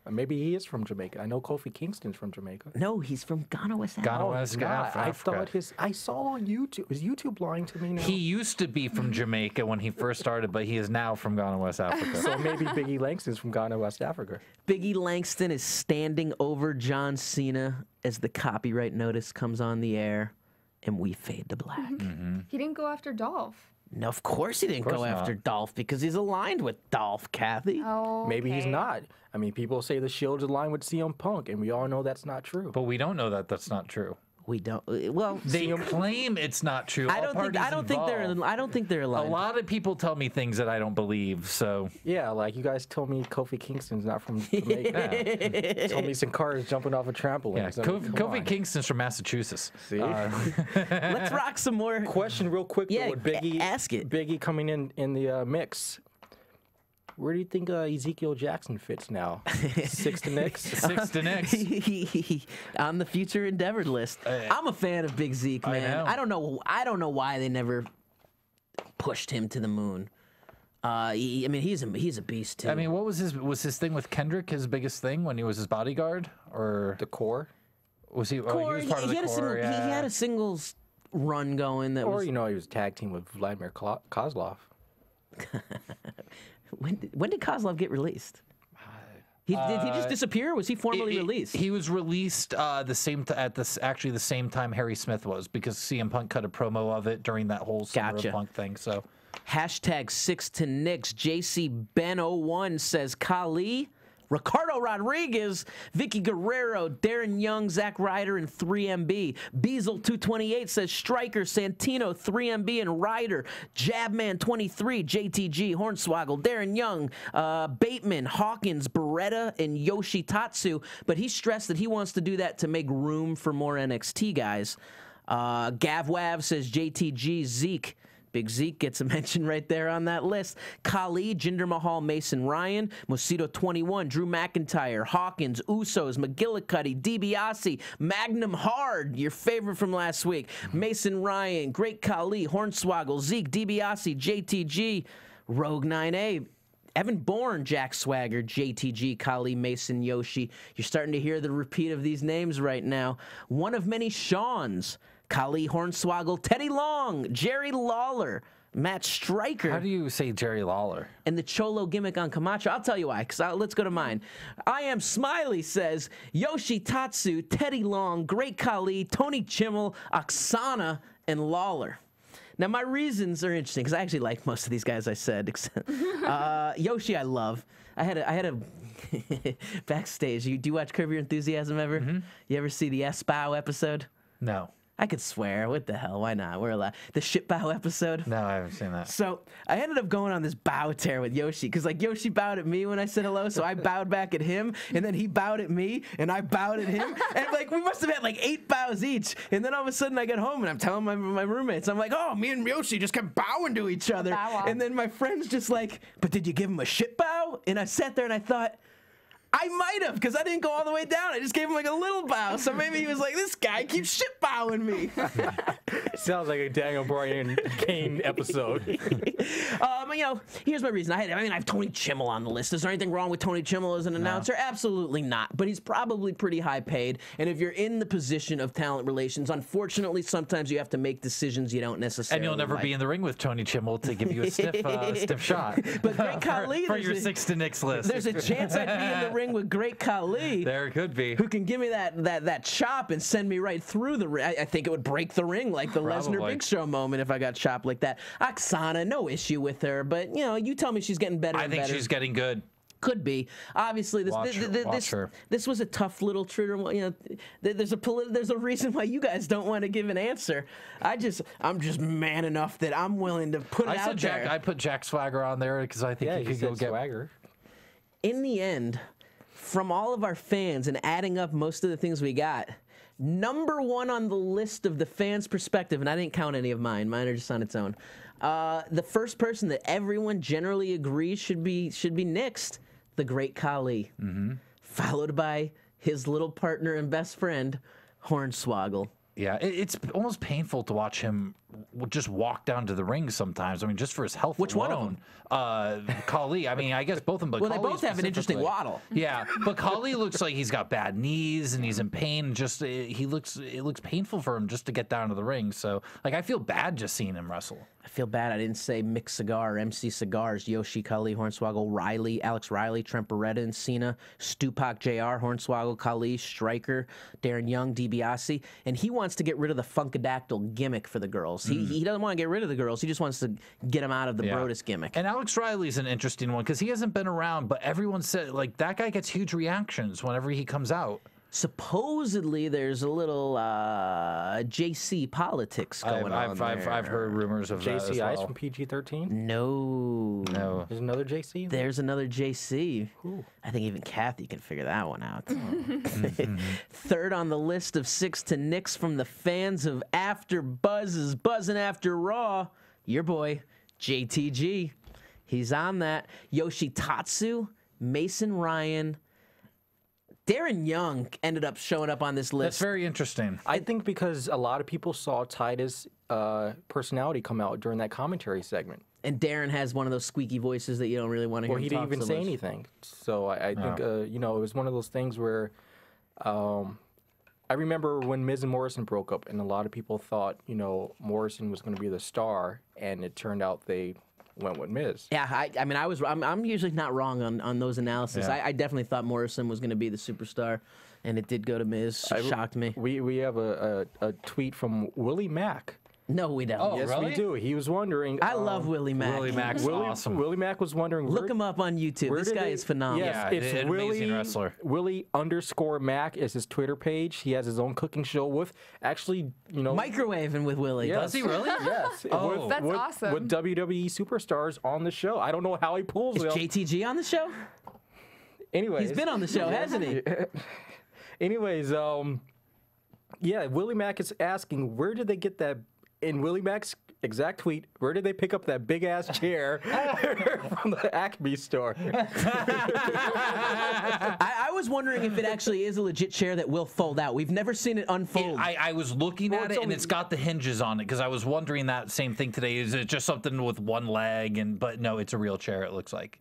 Maybe he is from Jamaica. I know Kofi Kingston's from Jamaica. No, he's from Ghana, West Africa. Ghana, West Africa. I thought I saw on YouTube. Is YouTube lying to me now? He used to be from Jamaica when he first started, but he is now from Ghana, West Africa. So maybe Biggie Langston's from Ghana, West Africa. Biggie Langston is standing over John Cena as the copyright notice comes on the air, and we fade to black. He didn't go after Dolph. No, of course he didn't go after Dolph because he's aligned with Dolph, Kathy. Oh, Maybe he's not. I mean, people say the Shield's aligned with CM Punk, and we all know that's not true. But we don't know that that's not true. We don't. Well, They claim it's not true. I don't think they're A aligned. lot of people tell me things that I don't believe. So Yeah, like you guys told me Kofi Kingston's not from Jamaica. Told me some cars jumping off a trampoline. yeah, So, Kofi Kingston's from Massachusetts. See? Let's rock some more. Question real quick, Yeah, though, with Biggie, ask it. Biggie coming in the mix. Where do you think Ezekiel Jackson fits now? 6 to Knicks? 6 to Knicks. On the future endeavored list. I'm a fan of Big Zeke, man. I don't know why they never pushed him to the moon. I mean, he's a beast too. I mean, what was his thing with Kendrick? His biggest thing when he was his bodyguard, or The core? was he? Core, he was part of the core. he had a singles run going that Or, was. he was tag team with Vladimir Kozlov. When did Kozlov get released? Did he just disappear? Or was he formally released? He was released the same time Harry Smith was, because CM Punk cut a promo of it during that whole Summer of Punk thing. So Hashtag 6 to Knicks. JC Ben 01 says Kali, Ricardo Rodriguez, Vicky Guerrero, Darren Young, Zack Ryder, and 3MB. Beazle 228 says Stryker, Santino, 3MB, and Ryder. Jabman 23, JTG, Hornswoggle, Darren Young, Bateman, Hawkins, Beretta, and Yoshi Tatsu. But he stressed that he wants to do that to make room for more NXT guys. Gav Wav says JTG, Zeke. Big Zeke gets a mention right there on that list. Kali, Jinder Mahal, Mason Ryan, Mosito 21, Drew McIntyre, Hawkins, Usos, McGillicuddy, DiBiase, Magnum Hard, your favorite from last week, Mason Ryan, Great Khali, Hornswoggle, Zeke, DiBiase, JTG, Rogue 9A, Evan Bourne, Jack Swagger, JTG, Kali, Mason, Yoshi. You're starting to hear the repeat of these names right now. One of many Shawns. Kali, Hornswoggle, Teddy Long, Jerry Lawler, Matt Stryker. how do you say Jerry Lawler? And the Cholo gimmick on Camacho. I'll tell you why, because let's go to mine. I Am Smiley says Yoshi Tatsu, Teddy Long, Great Khali, Tony Chimmel, Oksana, and Lawler. Now, my reasons are interesting, because I actually like most of these guys I said. Except, Yoshi, I love. I had a backstage. Do you watch Curb Your Enthusiasm ever? Mm-hmm. You ever see the S-Bow episode? No. I could swear. What the hell? Why not? We're allowed. The shit bow episode. No, I haven't seen that. So I ended up going on this bow tear with Yoshi, because like Yoshi bowed at me when I said hello, so I bowed back at him, and then he bowed at me, and I bowed at him, and like we must have had like 8 bows each. And then all of a sudden I get home and I'm telling my roommates, I'm like, oh, me and Yoshi just kept bowing to each other. And then my friend's just like, but did you give him a shit bow? And I sat there and I thought, I might have, because I didn't go all the way down. I just gave him like a little bow. So maybe he was like, this guy keeps shit bowing me. Sounds like a Daniel Bryan Kane episode. Here's my reason. I have Tony Chimmel on the list. Is there anything wrong with Tony Chimmel as an announcer? Absolutely not. But he's probably pretty high paid. And if you're in the position of talent relations, unfortunately, sometimes you have to make decisions you don't necessarily And you'll never be in the ring with Tony Chimmel to give you a stiff shot. But Great Khali, for your 6 to Knicks list. There's a chance I'd be in the ring with Great Khali. There could be. Who can give me that chop and send me right through the ring. I think it would break the ring like the Lesnar Big Show moment if I got chopped like that. Oksana, no issue with her, but you tell me she's getting better and better. I think she's getting good. Could be. Obviously, this was a tough little trigger. There's a reason why you guys don't want to give an answer. I'm just man enough that I'm willing to put it out there. I put Jack Swagger on there because I think he could go get Swagger. In the end, from all of our fans and adding up most of the things we got, Number one on the list of the fans' perspective, and I didn't count any of mine. Mine are just on its own. The first person that everyone generally agrees should be nixed, the great Khali, followed by his little partner and best friend, Hornswoggle. Yeah, it's almost painful to watch him just walk down to the ring sometimes. I mean, just for his health Which alone. one of them? Khali. I mean, I guess both of them. But Well, they Khali both have an interesting specifically. waddle. Yeah, but Khali looks like he's got bad knees and he's in pain. Just it looks painful for him just to get down to the ring. So, like, I feel bad just seeing him wrestle. I feel bad I didn't say Mick Cigar, MC Cigars, Yoshi, Khali, Hornswoggle, Riley, Alex Riley, Trent Beretta, and Cena, Stupak, JR, Hornswoggle, Khali, Stryker, Darren Young, DiBiase, and he wants to get rid of the Funkadactyl gimmick for the girls. He doesn't want to get rid of the girls. He just wants to get them out of the Brodus gimmick. And Alex Riley's an interesting one because he hasn't been around, but everyone said, like, that guy gets huge reactions whenever he comes out. Supposedly, there's a little JC politics going on there. I've heard rumors of that as JC Ice well. from PG-13? No. There's another JC? There's another JC. I think even Cathy can figure that one out. Third on the list of 6 to nix from the fans of AfterBuzz's Buzzin' After Raw, your boy, JTG. He's on that. Yoshitatsu, Mason Ryan, Darren Young ended up showing up on this list. That's very interesting. I think because a lot of people saw Titus' personality come out during that commentary segment. And Darren has one of those squeaky voices that you don't really want to hear. Well, he didn't even say anything. So I think, you know, it was one of those things where I remember when Miz and Morrison broke up, and a lot of people thought, you know, Morrison was going to be the star, and it turned out they went with Miz. Yeah, I mean, I'm usually not wrong on those analysis. Yeah. I definitely thought Morrison was going to be the superstar, and it did go to Miz. Shocked me. We have a tweet from Willie Mack. No, we don't. Oh, Yes, really? we do. He was wondering. I love Willie Mack. Willie Mack's awesome. Willie Mack was wondering. Look him up on YouTube. where This did guy they- is phenomenal. Yes, Yeah, it's an amazing wrestler. Willie_Mack is his Twitter page. He has his own cooking show with actually, you know, Microwaving with Willie. Yes. Does he really? Yes. Oh. That's awesome. With WWE superstars on the show. I don't know how he pulls Is it. JTG on the show? Anyways, He's been on the show, hasn't he? Anyways, yeah, Willie Mack is asking, where did they get that? In Willie Mack's exact tweet, where did they pick up that big ass chair from the Acme store? I was wondering if it actually is a legit chair that will fold out. We've never seen it unfold. I was looking at it, and it's got the hinges on it because I was wondering that same thing today. Is it just something with one leg? But no, it's a real chair. It looks like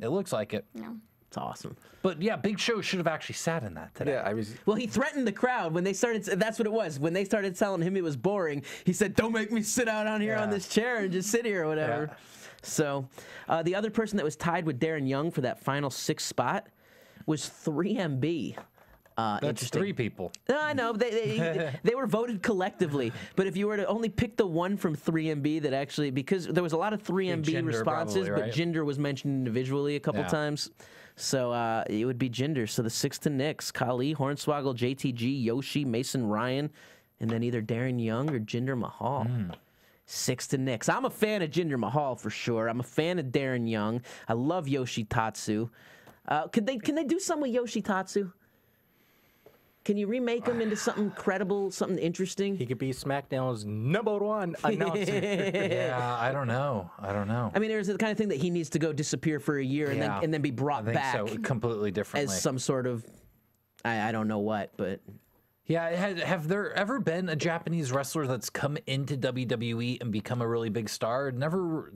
it. No. It's awesome. But yeah, Big Show should have actually sat in that today. Yeah, I was. Well, he threatened the crowd when they started. That's what it was. When they started telling him it was boring, he said, "Don't make me sit out on here on this chair and just sit here or whatever." Yeah. So, the other person that was tied with Darren Young for that final 6th spot was 3MB. That's Interesting. 3 people. No, I know they were voted collectively, but if you were to only pick the one from 3MB that actually, because there was a lot of 3MB Jinder responses, probably, but right? Jinder was mentioned individually a couple Yeah. times, so it would be Jinder. So the 6 to nix: Khali, Hornswoggle, JTG, Yoshi, Mason Ryan, and then either Darren Young or Jinder Mahal. 6 to nix. I'm a fan of Jinder Mahal for sure. I'm a fan of Darren Young. I love Yoshitatsu. Can they do something with Yoshitatsu? Can you remake him into something credible, something interesting? He could be SmackDown's #1 announcer. Yeah, I don't know. I mean, there's the kind of thing that he needs to go disappear for a year and then be brought I think back so, completely differently. as some sort of, I don't know what, but Yeah, have there ever been a Japanese wrestler that's come into WWE and become a really big star? They never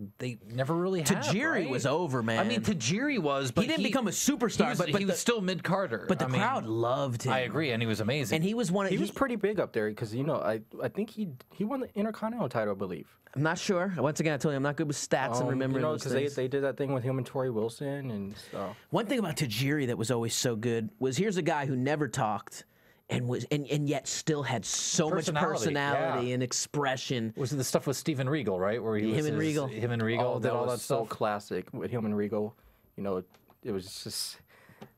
really have. Tajiri right? was over, man. I mean, Tajiri was, but he didn't become a superstar, but he was still mid Carter. But the crowd loved him. I agree, and he was amazing. And he was one. He was pretty big up there because, you know, I think he won the Intercontinental title, I believe. I'm not sure. Once again, I told you I'm not good with stats and remembering you know, those things. they did that thing with him and Tori Wilson and stuff. One thing about Tajiri that was always so good was here's a guy who never talked and yet still had so much personality and expression. Was it the stuff with Steven Regal, right? Where he was Him and Regal did all that so stuff. classic with him and Regal. You know, it was just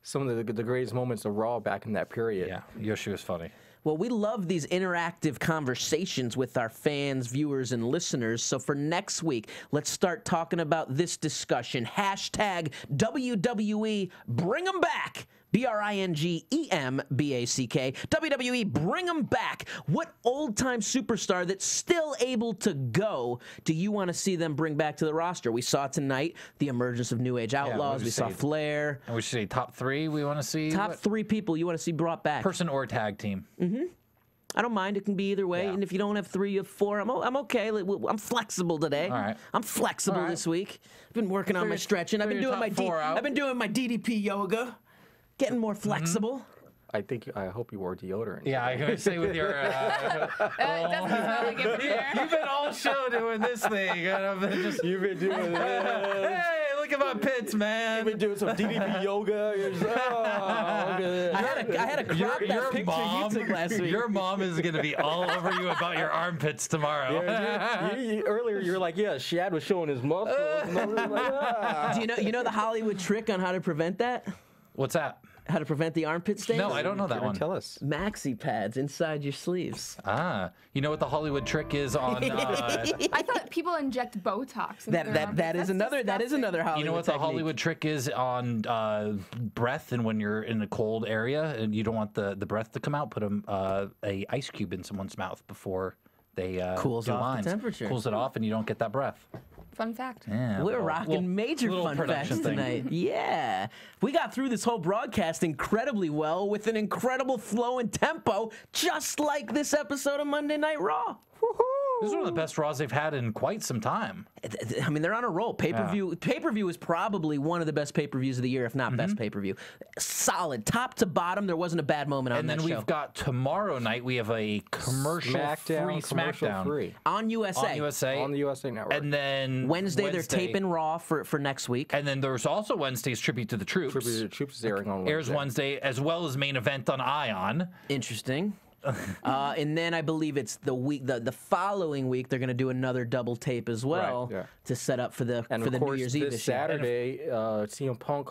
some of the greatest moments of Raw back in that period. Yeah, Yoshi was funny. Well, we love these interactive conversations with our fans, viewers, and listeners. So for next week, let's start talking about this discussion. # WWE, bring them back. BRINGEMBACK. WWE, bring them back. What old-time superstar that's still able to go do you want to see them bring back to the roster? We saw tonight the emergence of New Age Outlaws. We saw Flair. And we should say top 3 we want to see. Top 3 people you want to see brought back. Person or tag team. I don't mind. It can be either way. Yeah. And if you don't have 3 or 4, I'm okay. I'm flexible today. All right. I'm flexible this week. I've been working on my stretching. I've been doing my DDP yoga. Getting more flexible. I hope you wore deodorant. Yeah, I gotta say with your. It doesn't smell like it from here. You've been all show doing this thing. And I've been just. You've been doing this. Hey, look at my pits, man. You've been doing some DDP yoga. I had a crop that picture you took last week. Your mom is gonna be all over you about your armpits tomorrow. Earlier, you were like, yeah, Shad was showing his muscles. And I was like, ah. Do you know the Hollywood trick on how to prevent that? What's that? How to prevent the armpit stains? No, I don't know that one. Tell us. Maxi pads inside your sleeves. Ah, you know what the Hollywood trick is on? I thought people inject Botox. That is another Hollywood. You know what the technique. Hollywood trick is on breath, and when you're in a cold area and you don't want the breath to come out, put a ice cube in someone's mouth before they cools do off lines. the temperature. Cools it off, and you don't get that breath. Fun fact. Yeah, We're rocking major fun facts tonight. Yeah. We got through this whole broadcast incredibly well with an incredible flow and tempo, just like this episode of Monday Night Raw. Woohoo! This is one of the best Raws they've had in quite some time. I mean, they're on a roll. Pay-per-view is probably one of the best pay-per-views of the year, if not best pay-per-view. Solid, top to bottom. There wasn't a bad moment on that show. And then we've got tomorrow night. We have a commercial-free SmackDown on USA. On the USA Network. And then Wednesday they're taping Raw for next week. And then there's also Wednesday's Tribute to the Troops. Tribute to the Troops is airing on Wednesday. Airs Wednesday, as well as main event on Ion. Interesting. And then I believe it's the following week they're going to do another double tape as well to set up for the New Year's Eve this Saturday. CM Punk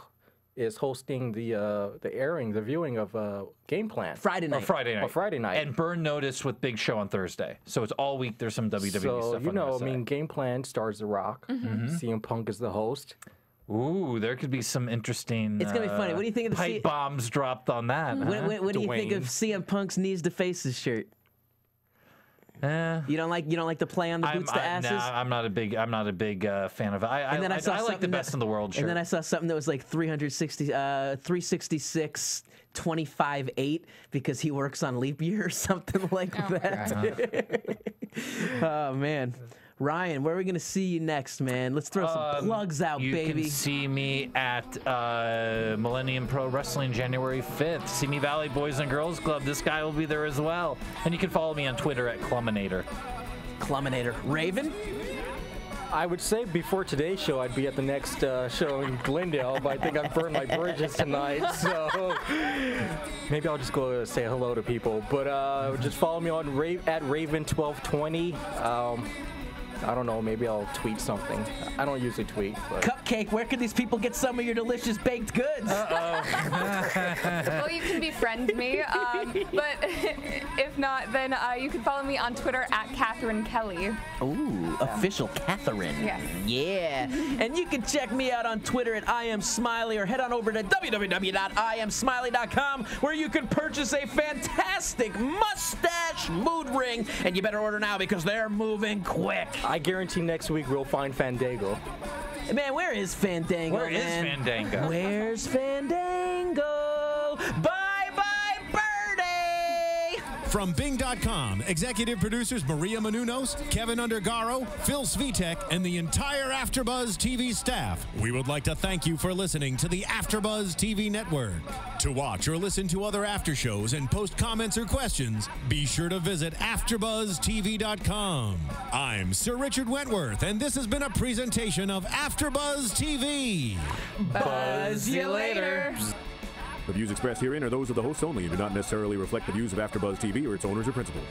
is hosting the viewing of Game Plan Friday night. Friday night. And Burn Notice with Big Show on Thursday. So it's all week. There's some WWE stuff. So Game Plan stars The Rock. CM Punk is the host. Ooh, there could be some interesting. It's gonna be funny. What do you think of the pipe bombs dropped on that? What do you think of CM Punk's knees to faces shirt? You don't like the play on the boots to asses? Nah, I'm not a big fan of it. I like the best in the world shirt. And then I saw something that was like 366 25/8 because he works on leap year or something like that. Oh man. Ryan, where are we going to see you next, man? Let's throw some plugs out, baby. You can see me at Millennium Pro Wrestling January 5th. Simi Valley Boys and Girls Club. This guy will be there as well. And you can follow me on Twitter at Cluminator. Raven? I would say before today's show, I'd be at the next show in Glendale, but I think I've burned my bridges tonight, so maybe I'll just go say hello to people. But just follow me on at Raven1220. I don't know, maybe I'll tweet something. I don't usually tweet. But. Cupcake, where can these people get some of your delicious baked goods? Well, you can befriend me, but if not, then you can follow me on Twitter at Cathy Kelley. Ooh, official Catherine. Yes. Yeah. And you can check me out on Twitter at IamSmiley or head on over to www.iamsmiley.com where you can purchase a fantastic mustache mood ring. And you better order now because they're moving quick. I guarantee next week we'll find Fandango. Man, where is Fandango? Where's Fandango? Bye-bye, Birdie! From Bing.com, executive producers Maria Menounos, Kevin Undergaro, Phil Svitek, and the entire AfterBuzz TV staff, we would like to thank you for listening to the AfterBuzz TV network. To watch or listen to other after shows and post comments or questions, be sure to visit AfterBuzzTV.com. I'm Sir Richard Wentworth, and this has been a presentation of AfterBuzz TV. Buzz you later. The views expressed herein are those of the hosts only and do not necessarily reflect the views of AfterBuzz TV or its owners or principals.